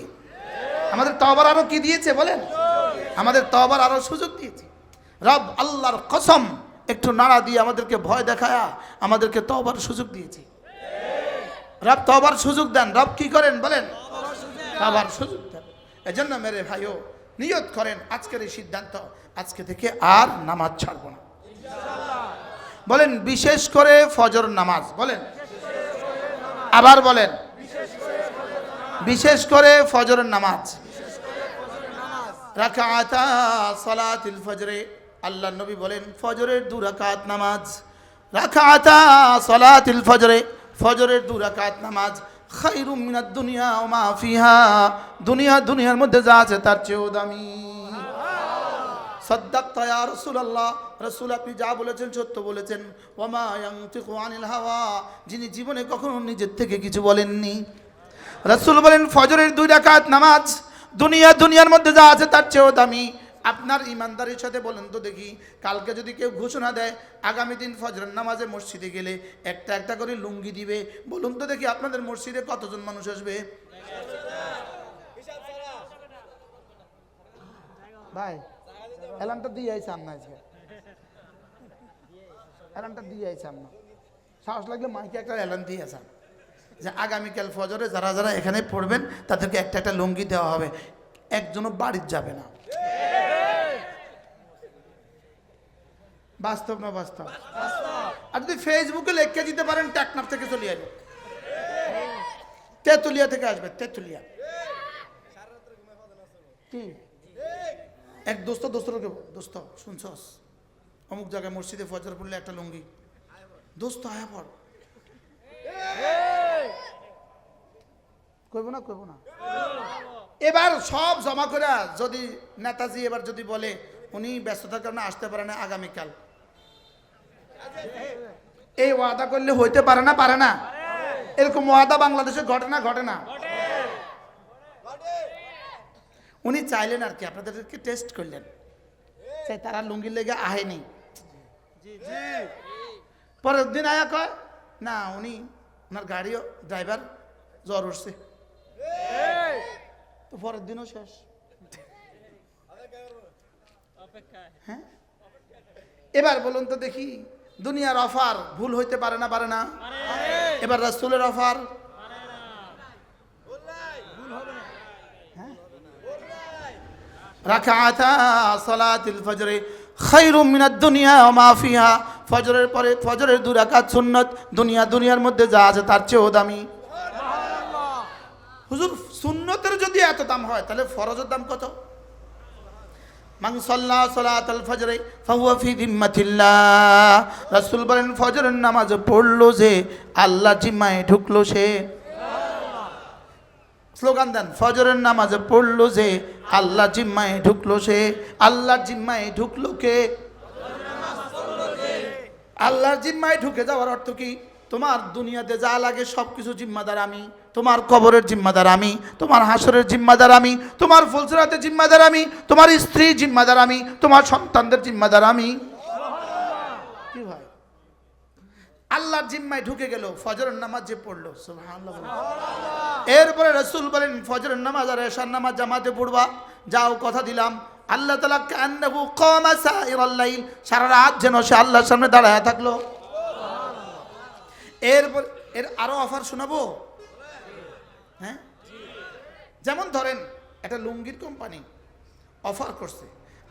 আমাদের তওবার আরো কি দিয়েছে বলেন? আমাদের তওবার আরো সুযোগ দিয়েছে। রব আল্লাহর কসম একটু নাড়া দিয়ে আমাদেরকে ভয় দেখায়া আমাদেরকে তওবার সুযোগ দিয়েছে। রব তওবার সুযোগ দেন। রব কি করেন বলেন? তওবার সুযোগ দেন। এজন্য মেরে ভাইও নিয়ত করেন আজকের এই সিদ্ধান্ত, আজকে থেকে আর নামাজ ছাড়বো না। বলেন বিশেষ করে ফজর নামাজ। বলেন আবার বলেন বিশেষ করে ফজরের নামাজ। রাকাআতা সালাতুল ফজরে, আল্লাহ নবী বলেন ফজরের 2 রাকাত নামাজ। রাকাআতা সালাতুল ফজরে, ফজরের 2 রাকাত নামাজ খায়রুম মিনাদ দুনিয়া ওয়া মা ফিহা, দুনিয়ার মধ্যে যা আছে তার চেয়েও দামি। সাদ্দাকতা ইয়া রাসূলুল্লাহ, রাসূল আপনি যা বলেছেন সত্য বলেছেন। ওয়া মা ইয়ানতিকু আনিল হাওয়া, যিনি জীবনে কখনো নিজের থেকে কিছু বলেননি। রাসূল বলেন ফজরের 2 রাকাত নামাজ দুনিয়ার মধ্যে যা আছে তার চেয়েও দামি। আপনার ইমানদারির সাথে বলেন তো দেখি, কালকে যদি কেউ ঘোষণা দেয় আগামী দিন ফজরের নামাজে মসজিদে গেলে একটা একটা করে লুঙ্গি দিবে, বলুন তো দেখি আপনাদের মসজিদে কতজন মানুষ আসবে? ভাই এলানটা দিয়ে আইসাম না, আজকে এলানটা দিয়ে আইসাম না, সাহস লাগলে মাইকে একটা এলান দিয়ে আসাম যে আগামীকাল ফজরে যারা যারা এখানে পড়বেন তাদেরকে একটা একটা লুঙ্গি দেওয়া হবে, একজনও বাড়ির যাবে না। বাস্তব না বাস্তব? আর যদি ফেসবুকে লিখে দিতে পারেন টেকনাফ থেকে চলে আসবে, তেতুলিয়া থেকে আসবে, তেতুলিয়া কি এক দোস্ত দোস্ত শুনছস অমুক জায়গায় মসজিদে ফজর পড়লে একটা লুঙ্গি, দোস্ত আয়া পড়, কইব না। এবার সব জমা করে যদি নেতাজি এবার যদি বলে উনি ব্যস্ততার কারণে আসতে পারে না আগামীকাল, এই ওয়াদা করলে হইতে পারে না? এরকম ওয়াদা বাংলাদেশে ঘটে না? উনি চাইলেন আর কি, আপনাদেরকে টেস্ট করলেন, চাই তারা লুঙ্গির লেগে আহেনি, পরের দিন আয়া কয় না উনি ওনার গাড়িও ড্রাইভার জ্বর উঠছে, তো পরের দিনও শেষ। হ্যাঁ এবার বলুন তো দেখি, দুনিয়ার অফার ভুল হইতে পারে না? এবার রাসূলের অফার রাকাআতা সালাতুল ফজরে খায়রুম মিনাদ দুনিয়া ওয়া মা ফিহা, ফজরের পরে ফজরের 2 রাকাত সুন্নাত, দুনিয়ার মধ্যে যা আছে তার চেয়েও দামি। হুজুর সুন্নতের যদি এত দাম হয় তাহলে ফরজের দাম কত? মান সাল্লা সালাতাল ফজরে ফাহুয়া ফি যিম্মাতিল্লাহ, রাসূল বলেন ফজরের নামাজ পড়লো যে আল্লাহর জিম্মায় ঢুকলো সে। স্লোগান দেন, ফজরের নামাজ পড়লো যে আল্লাহর জিম্মায় ঢুকলো সে। আল্লাহর জিম্মায় ঢুকলো কে? আল্লাহর জিম্মায় ঢুকে যাওয়ার অর্থ কি? তোমার দুনিয়াতে যা লাগে সবকিছু জিম্মাদার আমি, তোমার কবরের জিম্মাদার আমি, তোমার হাসরের জিম্মাদার আমি, তোমার ফুলসরাতের জিম্মাদার আমি, তোমার স্ত্রী জিম্মাদার আমি, তোমার সন্তানদের জিম্মাদার আমি। কি ভাই আল্লাহর জিম্মায় ঢুকে গেল ফজরের নামাজ যে পড়লো, সুবহানাল্লাহ। এরপরে রাসূল বলেন ফজরের নামাজ আর এশার নামাজ জামাতে পড়বা, যাও কথা দিলাম আল্লাহ তাআলা কান্নাহু কামা সাইরাল লাইল, সারা রাত যেন সে আল্লাহর সামনে দাঁড়ায় থাকলো। এরপর এর আরো অফার শোনাবো। হ্যাঁ যেমন ধরেন একটা লুঙ্গির কোম্পানি অফার করছে,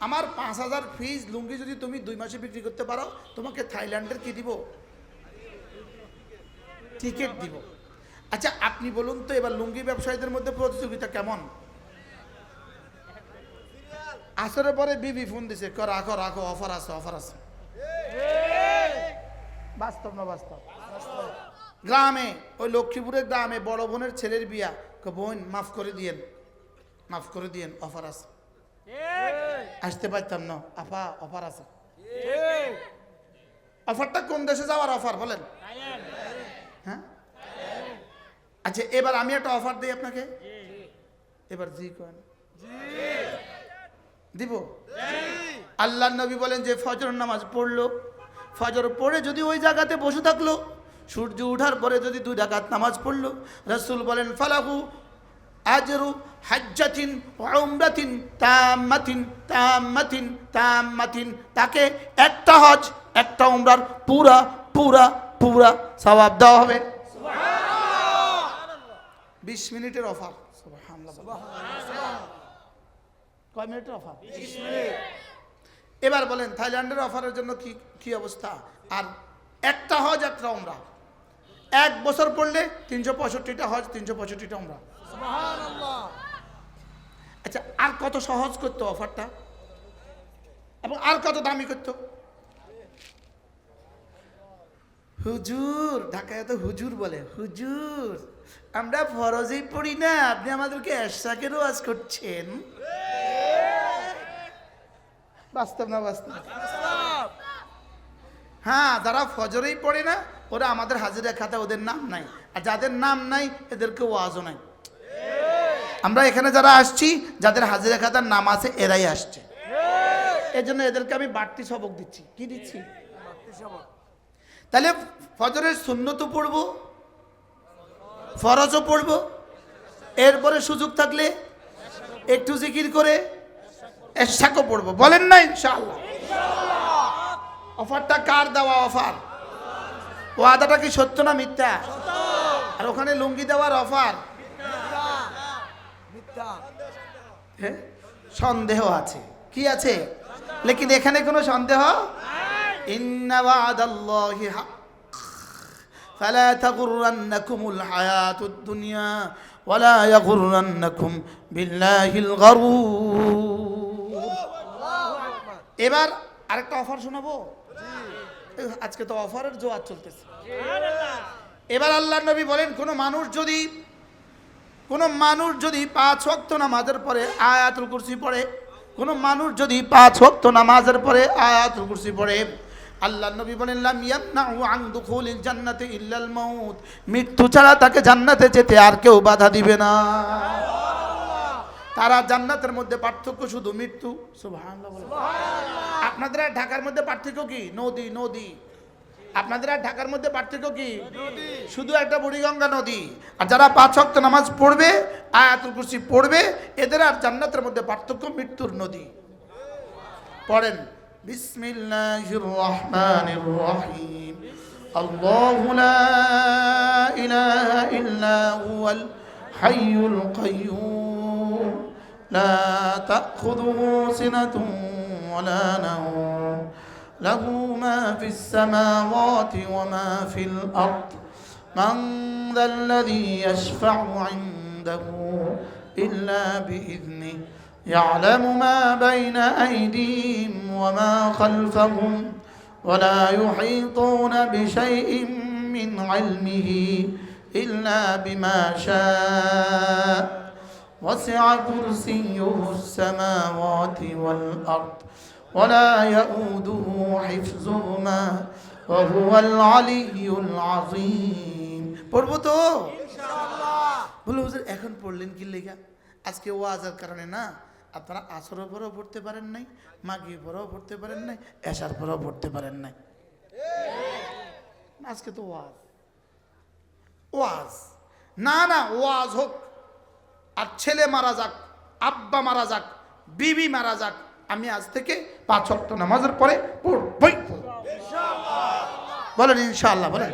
আমার 5000 ফিজ লুঙ্গি যদি তুমি 2 মাসে বিক্রি করতে পারো তোমাকে থাইল্যান্ডের কি দিব? টিকিট দিব। আচ্ছা আপনি বলুন তো এবার লুঙ্গি ব্যবসায়ীদের মধ্যে প্রতিযোগিতা কেমন? আসরের পরে বিবি ফোন দিছে, রাখো অফার আছে। বাস্তব না বাস্তব? গ্রামে ওই লক্ষ্মীপুরের গ্রামে বড় বোনের ছেলের বিয়া, বোন মাফ করে দিয়েন অফার আছে, আসতে পারতাম না আপা, অফার আছে। অফারটা কোন দেশে যাওয়ার অফার বলেন? হ্যাঁ আচ্ছা এবার আমি একটা অফার দিই আপনাকে, এবার জি কোন দিব? আল্লাহর নবী বলেন যে ফজর নামাজ পড়লো ফজর পড়ে যদি ওই জায়গাতে বসে থাকলো, সূর্য ওঠার পরে যদি 2 রাকাত নামাজ পড়লো, রাসূল বলেন ফালাহু আজরু হাজ্জাতিন ওয়া উমরাতিন তাম্মাতিন তাম্মাতিন তাম্মাতিন, তাকে একটা হজ একটা উমরার পুরা পুরা পুরা সওয়াব দেওয়া হবে। সুবহানাল্লাহ। 20 মিনিটের অফার। সুবহানাল্লাহ। কয় মিনিটের অফার? 20 মিনিট। এবার বলেন থাইল্যান্ডের অফারের জন্য কি কি অবস্থা? আর একটা হজ একটা উমরা, 1 বছর পড়লে 365টা হজ 365টা উমরা। সুবহানাল্লাহ। আচ্ছা, আর কত সহজ করতো অফারটা এবং আর কত দামি করতো? হুজুর, ঢাকায় তো হুজুর বলে, হুজুর আমরা ফরজেই পড়ি না, আপনি আমাদেরকে এশরাকের ওয়াজ করছেন। বাস্তব না বাস্তব? হ্যাঁ, যারা ফজরেই পড়ে না ওরা আমাদের হাজিরা খাতা, ওদের নাম নাই, আর যাদের নাম নাই এদেরকে ওয়াজও নাই। আমরা এখানে যারা আসছি যাদের হাজিরা খাতার নাম আছে এরাই আসছে, এজন্য এদেরকে আমি বাড়তি সবক দিচ্ছি। কি দিচ্ছি? তাহলে ফজরের সুন্নতও পড়বো, ফরজও পড়বো, এরপরে সুযোগ থাকলে একটু জিকির করে এশরাকও পড়বো। বলেন না ইনশাআল্লাহ? অফারটা কার দেওয়া অফার? ওয়াদাটা কি সত্য না মিথ্যা? আর ওখানে লুঙ্গি দেওয়ার অফার হ্যাঁ, সন্দেহ আছে। কি আছে? লেকিন এখানে কোনো সন্দেহ ইন্না ওয়াদাল্লাহি হক ফালা তাগুররান্নাকুমুল হায়াতুদ দুনিয়া ওয়ালা ইয়াগুররান্নাকুম বিল্লাহিল গারুর। এবার আরেকটা অফার শোনাবো। আজকে তো অফারের জোয়ার চলতেছে। এবার আল্লাহর নবী বলেন কোনো মানুষ যদি 5 ওয়াক্ত নামাজের পরে আয়াতুল কুরসি পড়ে, কোনো মানুষ যদি 5 ওয়াক্ত নামাজের পরে আয়াতুল কুরসি পড়ে, আল্লাহর নবী বলেন লাম ইয়ামনাহু আন দুখুলিল জান্নাতি ইল্লাল মাউত, মৃত্যু ছাড়া তাকে জান্নাতে যেতে আর কেউ বাধা দিবে না। তারা জান্নাতের মধ্যে পার্থক্য শুধু মৃত্যু। সুবহানাল্লাহ। আপনাদের আর ঢাকার মধ্যে পার্থক্য কি? নদী নদী। আপনাদের আর ঢাকার মধ্যে পার্থক্য কি? শুধু একটা বুড়িগঙ্গা নদী। আর যারা 5 ওয়াক্ত নামাজ পড়বে আয়াতুল কুরসি পড়বে এদের আর জান্নাতের মধ্যে পার্থক্য মৃত্যুর নদী। পড়েন বিসমিল্লাহির রহমানির রহিম। আল্লাহু লা ইলাহা ইল্লা হুয়াল হাইয়ুল কাইয়্যুম লা তাখুযুহু সিনাতুন ওয়ালা নাওম له ما في السماوات وما في الأرض من ذا الذي يشفع عنده إلا بإذنه يعلم ما بين أيديهم وما خلفهم ولا يحيطون بشيء من علمه إلا بما شاء وسع كرسيه السماوات والأرض ولا يؤوده حفظهما وهو العلي العظيم। পড়বো তো ইনশাআল্লাহ? বলে হুজুর এখন পড়লেন কি লেগা? আজকে ওয়াজের কারণে না, আপনারা আসরের পরেও পড়তে পারেন নাই, মাগরিবের পরেও পড়তে পারেন নাই, এশার পরেও পড়তে পারেন নাই। আজকে তো ওয়াজ না না ওয়াজ হোক, আর ছেলে মারা যাক, আব্বা মারা যাক, বিবি মারা যাক, আমি আজ থেকে 5 ওয়াক্ত নামাজের পরে পড়বই। বলেন ইনশাআল্লাহ। বলেন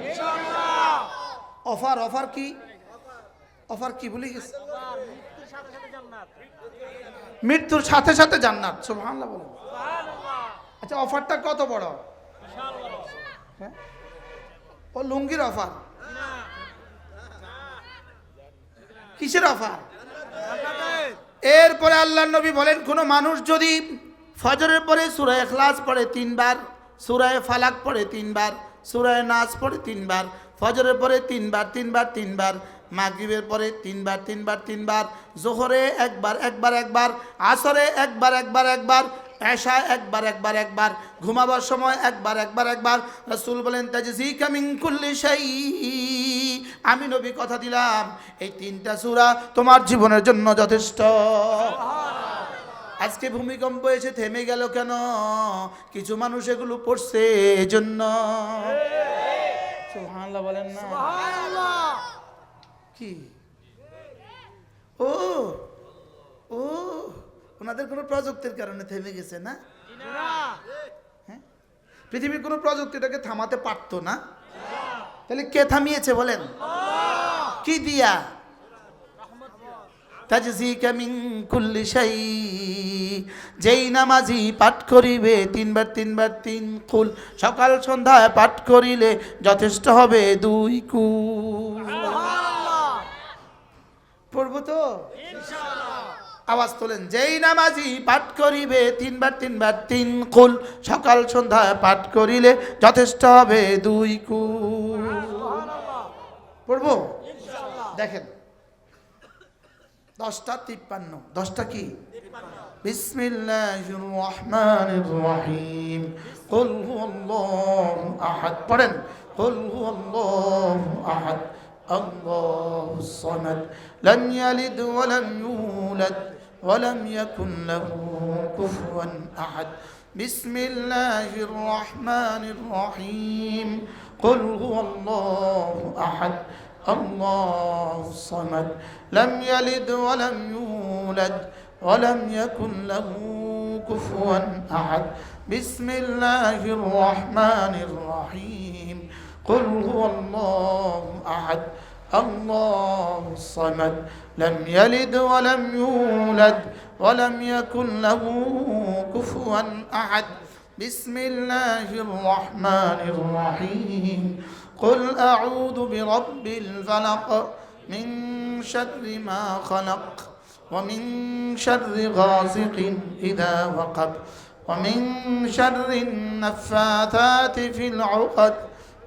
অফার কি? অফার কি ভুলে গেছে? মৃত্যুর সাথে সাথে জান্নাত। সুবহানাল্লাহ বলেন। আচ্ছা অফারটা কত বড়? হ্যাঁ, ও লুঙ্গির অফার? কিসের অফার? এরপরে আল্লাহর নবী বলেন কোন মানুষ যদি ফজরের পরে সূরা ইখলাস পড়ে 3 বার, সূরা ফালাক পড়ে 3 বার, সূরা নাস পড়ে 3 বার, ফজরের পরে 3 বার 3 বার 3 বার, মাগরিবের পরে 3 বার 3 বার 3 বার, যোহরে একবার একবার একবার, আসরে একবার একবার একবার, এশা একবার একবার একবার, ঘুমাবার সময় একবার একবার একবার। রাসূল বলেন তাজজিকা মিন কুল্লি শাই, আমি নবী কথা দিলাম এই 3টা সূরা তোমার জীবনের জন্য যথেষ্ট। আজকে ভূমিকম্প এসে থেমে গেল কেন? কিছু মানুষ এগুলো পড়ছে এজন্য। সুবহানাল্লাহ বলেন না? কি ও ও ওনাদের কোনো প্রযুক্তির কারণে থেমে গেছে না? হ্যাঁ, পৃথিবীর কোনো প্রযুক্তিটাকে থামাতে পারতো না। তাহলে কে থামিয়েছে বলেন? কি দিয়া? তাজজিকা মিন কুল্লি শাই, যেই নামাজি পাঠ করিবে তিনবার তিনবার তিন কুল, সকাল সন্ধ্যায় পাঠ করিলে যথেষ্ট হবে 2 কুল। পড়বো তো ইনশাআল্লাহ? আওয়াজ তোলেন। যেই নামাজি পাঠ করিবে তিনবার তিনবার তিন কুল, সকাল সন্ধ্যায় পাঠ করিলে যথেষ্ট হবে 2 কুল। পড়বো ইনশাআল্লাহ? দেখেন 10টা 53, 10টা কি? বিসমিল্লাহির রহমানির রহিম। কুল হুয়াল্লাহু আহাদ। পড়েন কুল হুয়াল্লাহু আহাদ আল্লাহুস সামাদ লাম ইয়ালিদ ওয়া লাম ইউলাদ ওয়া লাম ইয়াকুন লাহু কুফুয়ান আহাদ। বিসমিল্লাহির রহমানির রহিম। কুল হুয়াল্লাহু আহাদ আল্লাহুস সামাদ লাম ইয়ালিদ ওয়া লাম ইউলাদ ওয়া লাম ইয়াকুন লাহু কুফুয়ান আহাদ। বিসমিল্লাহির রহমানির রহিম। কুল হুয়াল্লাহু আহাদ আল্লাহুস সামাদ লাম ইয়ালিদ ওয়া লাম ইউলাদ ওয়া লাম ইয়াকুন লাহু কুফুয়ান আহাদ। বিসমিল্লাহির রহমানির রহিম। قل أعوذ برب الفلق من شر ما خلق ومن شر غاسق إذا وقب ومن شر النفاثات في العقد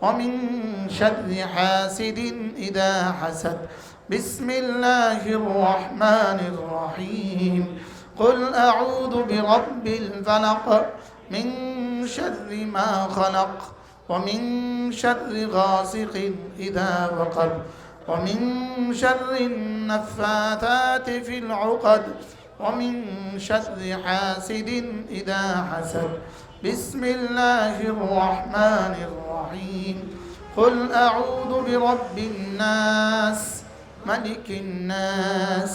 ومن شر حاسد إذا حسد. بسم الله الرحمن الرحيم. قل أعوذ برب الفلق من شر ما خلق ومن شر غاسق إذا وقب ومن شر النفاثات في العقد ومن شر حاسد إذا حسد. بسم الله الرحمن الرحيم. قل أعوذ برب الناس ملك الناس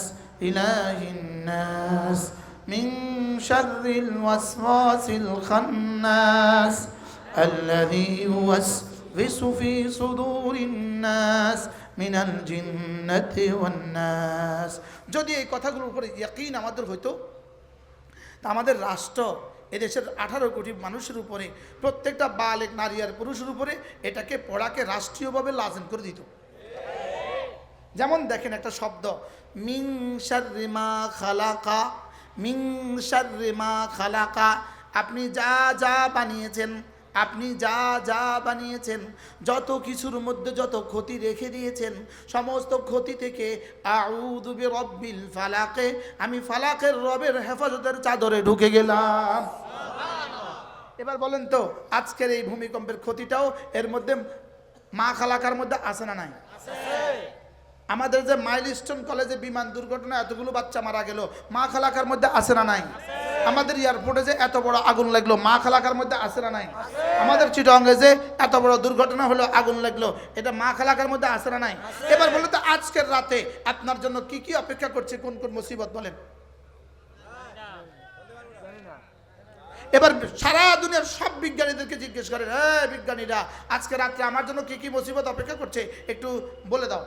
إله الناس من شر الوسواس الخناس الذي يوسوس في صدور الناس من الجنة والناس. যদি এই কথাগুলোর উপরে ইয়াকিন আমাদের হইতো, তা আমাদের রাষ্ট্র এদেশের 18 কোটি মানুষের উপরে, প্রত্যেকটা বালেক নারী আর পুরুষের উপরে এটাকে পড়াকে রাষ্ট্রীয়ভাবে লাজিম করে দিত। যেমন দেখেন একটা শব্দ মিন শাররি মা খালাকা, মিন শাররি মা খালাকা। আপনি যা যা বানিয়েছেন, আপনি যা যা বানিয়েছেন, যত কিছুর মধ্যে যত ক্ষতি রেখে দিয়েছেন, সমস্ত ক্ষতি থেকে আউযু বিরব্বিল ফালাকে, আমি ফালাকের রবের হেফাজতের চাদরে ঢুকে গেলাম। এবার বলেন তো আজকের এই ভূমিকম্পের ক্ষতিটাও এর মধ্যে মা খালাকার মধ্যে আছে না নাই? আমাদের যে মাইলস্টোন কলেজে বিমান দুর্ঘটনা এতগুলো বাচ্চা মারা গেল, মা খালাকার মধ্যে আছে না নাই? আমাদের এয়ারপোর্টে যে এত বড় আগুন লাগলো, মা খালাকার মধ্যে আছে না নাই? আমাদের চিটাগাংয়ে যে এত বড় দুর্ঘটনা হলো, আগুন লাগলো, এটা মা খালাকার মধ্যে আছে না নাই? এবার বলে তো আজকের রাতে আপনার জন্য কি কি অপেক্ষা করছে, কোন কোন মুসিবত বলেন? এবার সারা দুনিয়ার সব বিজ্ঞানীদেরকে জিজ্ঞেস করেন, হ্যাঁ বিজ্ঞানীরা আজকে রাত্রে আমার জন্য কি কি মুসিবত অপেক্ষা করছে একটু বলে দাও।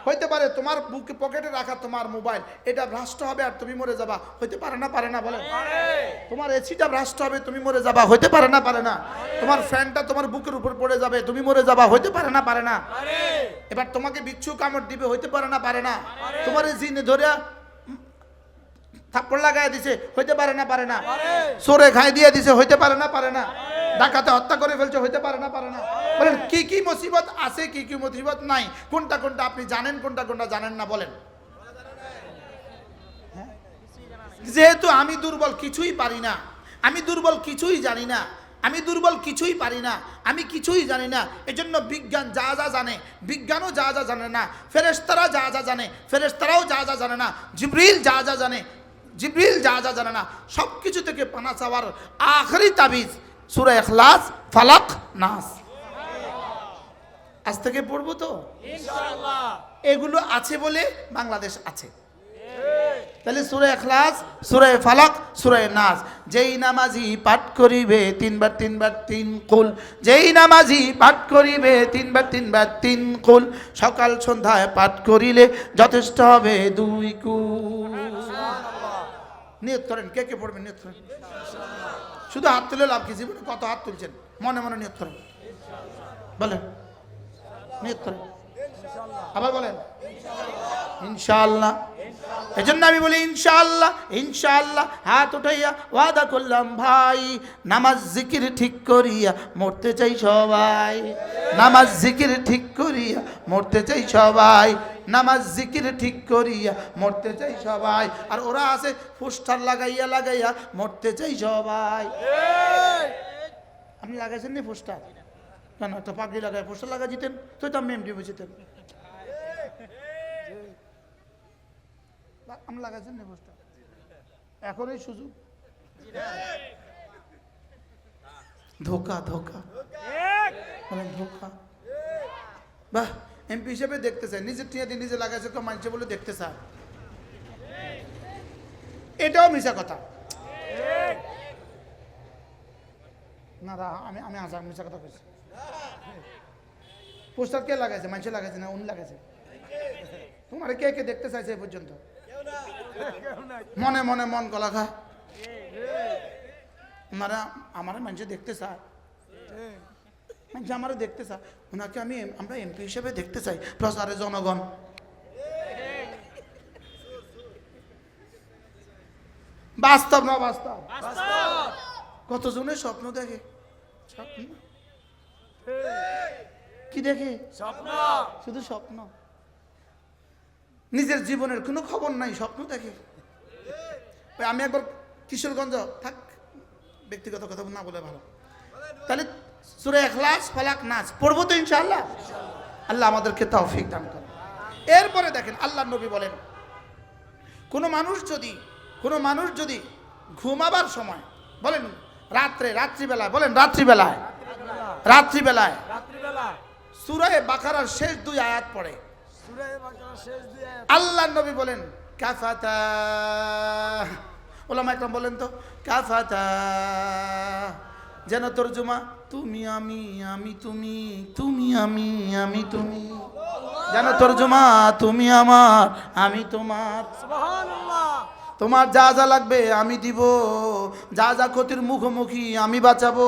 হইতে পারে তোমার বুকে পকেটে রাখা তোমার মোবাইল এটা ভ্রষ্ট হবে আর তুমি মরে যাবা, হইতে পারে না? পারে না? বলেন। তোমার এসিটা ভ্রষ্ট হবে, তুমি মরে যাবা, হইতে পারে না? পারে না? তোমার ফ্যানটা তোমার বুকের উপর পড়ে যাবে, তুমি মরে যাবা, হইতে পারে না? পারে না? এবার তোমাকে বিচ্ছু কামড় দিবে, হইতে পারে না? পারে না? তোমার জিনে ধরে থাপ্পড় লাগাই দিছে, হইতে পারে না? পারে না? সরে খাই দিয়ে দিছে, হইতে পারে না? পারে না? ডাকাতে হত্যা করে ফেলছে, হইতে পারে না? পারে না? বলেন কি কি মুসিবত আছে, কি কি মুসিবত নাই, কোনটা কোনটা আপনি জানেন, কোনটা কোনটা জানেন না? বলেন। যেহেতু আমি দুর্বল, কিছুই পারি না, আমি দুর্বল, কিছুই জানি না, আমি দুর্বল, কিছুই পারি না, আমি কিছুই জানি না, এজন্য বিজ্ঞান যা যা জানে বিজ্ঞানও যা যা জানে না, ফেরেশতারা যা যা জানে ফেরেশতারাও যা যা জানে না, জিবরিল যা যা জানে জিবরিল যা যা জানে না সব কিছু থেকে পানা চাওয়ার আখেরি তাবিজ সূরা ইখলাস, ফালাক, নাস। আজ থেকে পড়বো তো ইনশাআল্লাহ। এগুলো আছে বলে বাংলাদেশ আছে। তাহলে সূরা ইখলাস, সূরা ফালাক, সূরা নাস যেই নামাজি পাঠ করিবে তিনবার তিনবার তিন কুল, যেই নামাজি পাঠ করিবে তিনবার তিনবার তিন কুল, সকাল সন্ধ্যায় পাঠ করিলে যথেষ্ট হবে 2 কুল। নিয়ত করেন, কে কে পড়বেন নিয়ত করেন। শুধু হাত তুলে লাভ কি, জীবনে কত হাত তুলছেন, মনে মনে নিয়ত করেন, বলেন নিয়ত করেন, আবার বলেন ইনশাআল্লাহ। এজন্য আমি বলি ইনশাআল্লাহ ইনশাআল্লাহ। হাত উঠাইয়া ওয়াদা করলাম ভাই, নামাজ জিকির ঠিক করিয়া মরতে চাই সবাই, নামাজ জিকির ঠিক করিয়া মরতে চাই সবাই, নামাজ জিকির ঠিক করিয়া মরতে চাই সবাই। আর ওরা আছে পোস্টার লাগাইয়া লাগাইয়া মরতে চাই সবাই। আপনি লাগাইছেন নি পোস্টার? কেন একটা পাগড়ি লাগায় পোস্টার লাগা দিতেন তো, তো আমি এমডি বুঝিতেন। আমি লাগাইছেন না পোস্টার, এখন এই সুযোগ। ধোকা ধোকা ধোকা। বাহ, এমপি হিসেবে দেখতে চাই, নিজের টিয়া দিয়ে নিজে লাগাইছে কেউ মানছে বলে দেখতে চায়, এটাও মিশা কথা। না আমি আমি আসার মিশা কথা বলছি। পোস্টার কে লাগাইছে? মানুষে লাগাইছে না উনি লাগাইছে? তোমার কে কে দেখতে চাইছে এ পর্যন্ত? মনে মনে মন গলা খা। আমার মানুষ দেখতে চায়, মানুষ আমারও দেখতে চায়, ওনাকে আমরা এমপি হিসেবে দেখতে চাই প্রচারে জনগণ। বাস্তব না বাস্তব? কতজনের স্বপ্ন দেখে, স্বপ্ন কি দেখে? স্বপ্ন, শুধু স্বপ্ন, নিজের জীবনের কোনো খবর নাই, স্বপ্ন দেখে। আমি একবার কিশোরগঞ্জ, থাক ব্যক্তিগত কথা না বলে ভালো। তাহলে সূরা ইখলাস, ফালাক, নাস পড়বো তো ইনশাআল্লাহ। আল্লাহ আমাদেরকে তৌফিক দান করেন। এরপরে দেখেন আল্লাহর নবী বলেন, কোনো মানুষ যদি ঘুমাবার সময়, বলেন রাত্রিবেলায়, বলেন রাত্রিবেলায় সূরা বাকারার শেষ 2 আয়াত পড়ে, আল্লাহর নবী বলেন কাফাতা। ওলামা একরাম বলেন তো কাফাতা, যেন তরজমা তুমি আমি, আমি তুমি, তুমি আমি, আমি তুমি, যেন তরজমা তুমি আমার, আমি তোমার। সুবহানাল্লাহ। তোমার যা যা লাগবে আমি দিব, যা যা ক্ষতির মুখোমুখি আমি বাঁচাবো।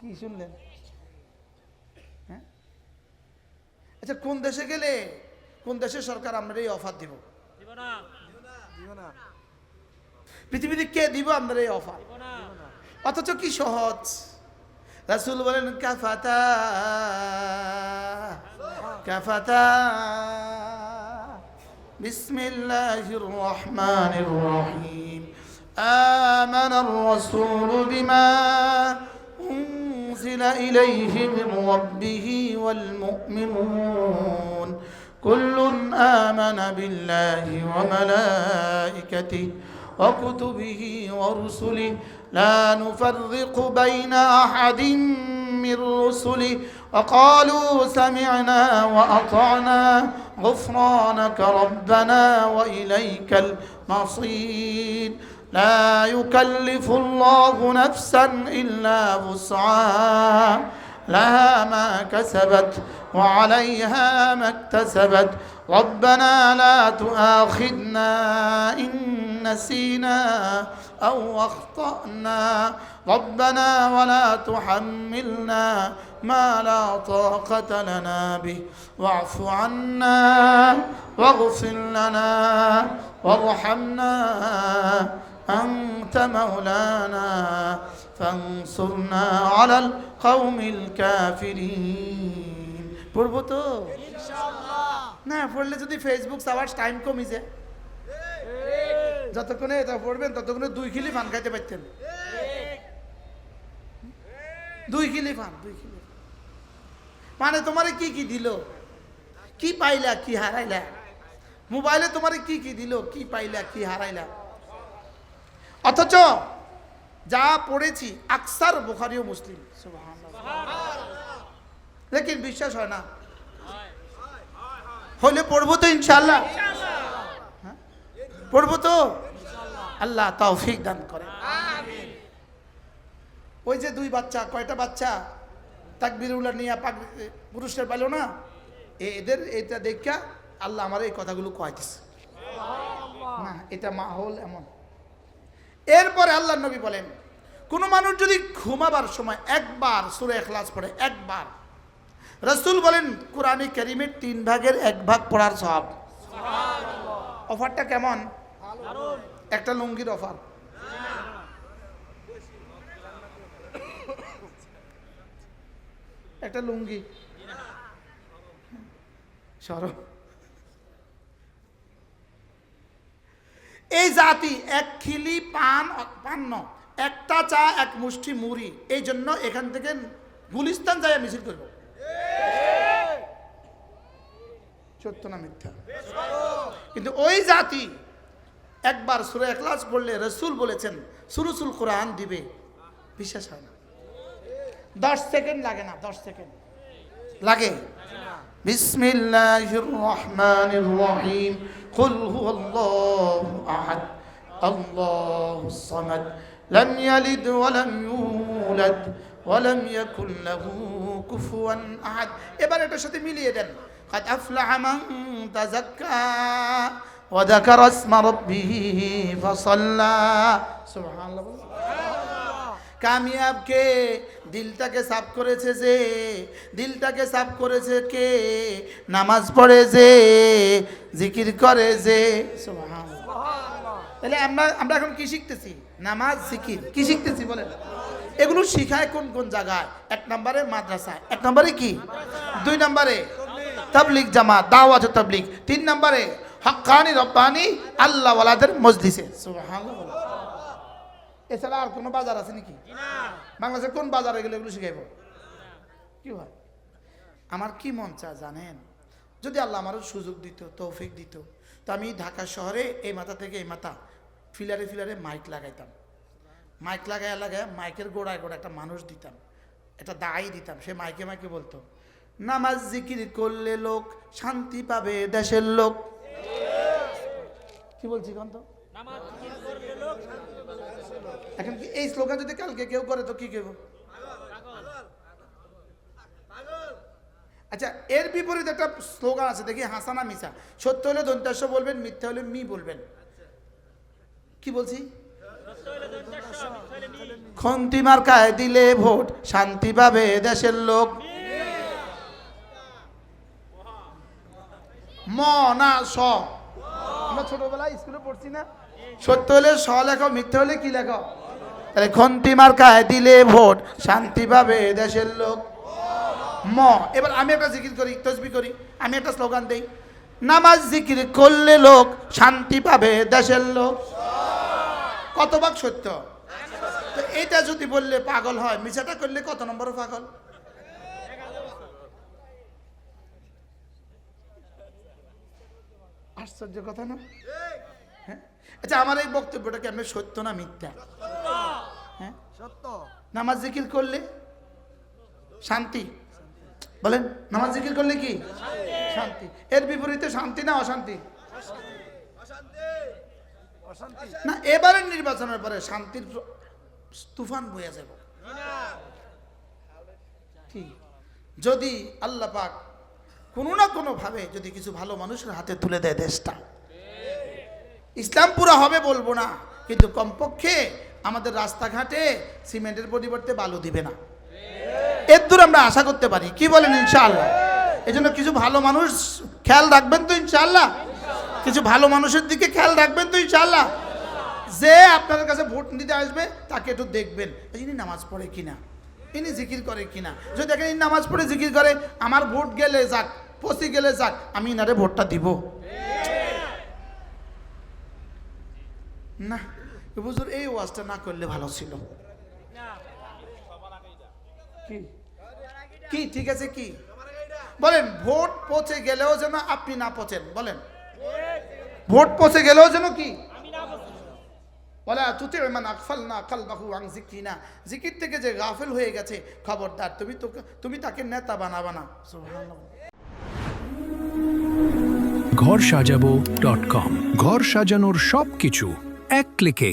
কি শুনলেন? হ্যাঁ, আচ্ছা কোন দেশে গেলে, কোন দেশের সরকার আমরা এই অফার দিব? পৃথিবীতে কে দিব আমরা এই অফার? অথচ কি সহজ। রাসূল বলেন কাফাতা কাফাতা। বিসমিল্লাহির রহমানির রহিম। আমানার রাসূলু বিমা উনজিলা ইলাইহি মির রাব্বিহি ওয়াল মুমিনুন কুল্লুন আমানা বিল্লাহি ওয়া মালাইকাতিহি وكتبه ورسله لا نفرق بين أحد من رسله وقالوا سمعنا وأطعنا غفرانك ربنا وإليك المصير لا يكلف الله نفسا إلا وسعها لها ما كسبت وعليها ما اكتسبت ربنا لا تؤاخذنا إن نسينا أو أخطأنا ربنا ولا تحملنا ما لا طاقة لنا به واعف عنا واغفر لنا وارحمنا أنت مولانا فانصرنا على القوم الكافرين. পড়বো তো ইনশাআল্লাহ? না পড়লে যদি ফেসবুক সার্চ টাইম কমে যায়, যতক্ষণে এটা পড়বেন ততক্ষণে 2 কিলি পান খাইতে পারতেন। 2 কিলি পান, 2 কিলি মানে তোমারে কি কি দিল, কি পাইলা, কি হারাইলা, মোবাইলে তোমার কি কি দিল, কি পাইলা, কি হারাইলা। অথচ যা পড়েছি আকসার বুখারী ও মুসলিম, লেকিন বিশ্বাস হয় না। হলে পড়বো তো ইনশাআল্লাহ, পড়বো তো, আল্লাহ তৌফিক দান করে। ওই যে দুই বাচ্চা, কয়টা বাচ্চা তাকবীরুল্লাহ নিয়ে পুরস্কার পাইল না, এদের এটা দেখা আল্লাহ আমার এই কথাগুলো কয়েছে না, এটা মাহৌল এমন। এরপরে আল্লাহ নবী বলেন, কোন মানুষ যদি ঘুমাবার সময় একবার সূরা ইখলাস পড়ে, একবার, রাসূল বলেন কোরআনে কারীমের 3 ভাগের 1 ভাগ পড়ার সওয়াব। অফারটা কেমন? একটা লুঙ্গির অফার। একটা লুঙ্গি সরব। এই জাতি 1 খিলি পান্ন, একটা চা, 1 মুষ্টি মুড়ি, এই জন্য এখান থেকে গুলিস্তান যায় মিছিল করব। সত্য না মিথ্যা? কিন্তু ওই জাতি একবার সূরা ইখলাস পড়লে রাসূল বলেছেন সুরুসুল কোরআন দিবে, বিশ্বাস হয় না। 10 সেকেন্ড লাগে না, 10 সেকেন্ড লাগে। বিসমিল্লাহির রহমানির রহিম, কুল হুয়াল্লাহু আহাদ, আল্লাহুস সামাদ, লাম ইয়ালিদ ওয়া লাম ইউলাদ ওয়া লাম ইয়াকুল লাহু কুফুয়ান আহাদ। এবার এটার সাথে মিলিয়ে দেন, قد أفلح من تزكى وذكر اسم ربه فصلى। সুবহান আল্লাহ। কামিয়াব কে? দিলটাকে সাফ করেছে যে, দিলটাকে সাফ করেছে কে? নামাজ পড়ে যে, জিকির করে যে। সুবহানাল্লাহ। তাহলে আমরা এখন কি শিখতেছি? নামাজ, জিকির। কি শিখতেছি বলেন? এগুলো শিখায় কোন কোন জায়গায়? 1 নম্বরে মাদ্রাসায়, 1 নম্বরে কি, 2 নম্বরে তাবলীগ জামাত, দাওয়াত ও তাবলীগ, 3 নম্বরে হক্কানি রব্বানি আল্লাহ ওয়ালাদের মজলিসে। সুবহানাল্লাহ। এছাড়া আর কোনো বাজার আছে নাকি? বাংলাদেশে কোন বাজারে গেলে এগুলো শিখাইব? কি হয়? আমার কি মন চায় জানেন, যদি আল্লাহ আমারও সুযোগ দিত, তৌফিক দিত, তো আমি ঢাকা শহরে এই মাথা থেকে এই মাথা ফিলারে ফিলারে মাইক লাগাইতাম। মাইক লাগায় মাইকের গোড়ায় গোড়া একটা মানুষ দিতাম, একটা দায়ী দিতাম। সে মাইকে মাইকে বলতো, নামাজ জিকির করলে লোক শান্তি পাবে দেশের লোক। কি বলছি কোন তো? এখন কি এই স্লোগান যদি কালকে কেউ করে তো কি কেউ? আচ্ছা, এর বিপরীতে একটা স্লোগান আছে, দেখি, হাসানা মিসা। সত্য হলে দন্তাস্য বলবেন, মিথ্যা হলে মি বলবেন। কি বলছি? খন্তি মার্কায় দিলে ভোট শান্তি পাবে দেশের লোক। ম না স? আমরা ছোটবেলায় স্কুলে পড়ছি না, সত্য হলে স লেখো, মিথ্যা হলে কি লেখো? তাহলে খন্তি মার্কায় দিলে ভোট শান্তি পাবে দেশের লোক। ম। এবার আমি একটা জিকির করি, তসবিহ করি, আমি একটা স্লোগান দেই, নামাজ জিকির করলে লোক শান্তি পাবে দেশের লোক। কত ভাগ সত্য? তো এইটা যদি বললে পাগল হয়, মিছাটা করলে কত নম্বর পাগল? আশ্চর্য কথা না? হ্যাঁ। আচ্ছা, আমার এই বক্তব্যটা কি আপনি সত্য না মিথ্যা? হ্যাঁ, সত্য। নামাজ জিকির করলে শান্তি, বলেন, নামাজ জিকির করলে কি শান্তি? এর বিপরীতে শান্তি না অশান্তি? না, এবারের নির্বাচনের পরে শান্তির তুফান বয়ে যাবে। যদি আল্লাহ পাক কোনো না কোনো ভাবে যদি কিছু ভালো মানুষের হাতে তুলে দেয় দেশটা, ইসলাম পুরা হবে বলবো না, কিন্তু কমপক্ষে আমাদের রাস্তাঘাটে সিমেন্টের পরিবর্তে বালু দিবে না, এর দূর আমরা আশা করতে পারি। কি বলেন? ইনশাআল্লাহ। এই জন্য কিছু ভালো মানুষ খেয়াল রাখবেন তো ইনশাআল্লাহ? কিছু ভালো মানুষের দিকে খেয়াল রাখবেন তো ইনশাআল্লাহ? যে আপনার কাছে ভোট দিতে আসবে তাকে একটু দেখবেন, ইনি নামাজ পড়ে কিনা, ইনি জিকির করে কিনা। যদি দেখেন ইনি নামাজ পড়ে জিকির করে, আমার ভোট গেলে যাক, পচি গেলে যাক, আমি ইনারে ভোটটা দিব না। হুজুর এই ওয়াজটা না করলে ভালো ছিল। কি ঠিক আছে? কি বলেন? ভোট পচে গেলেও যেন আপনি না পচেন, বলেন। ভোট পচে গেলেও যেন কি বলা তুতে মান আগফালনা কালবাহু আন যিকরিনা, জিকির থেকে যে গাফেল হয়ে গেছে খবরদার তুমি তাকে নেতা বানাবা না। সুবহানাল্লাহ। ঘর সাজাবো.com, ঘর সাজানোর সবকিছু এক ক্লিকে।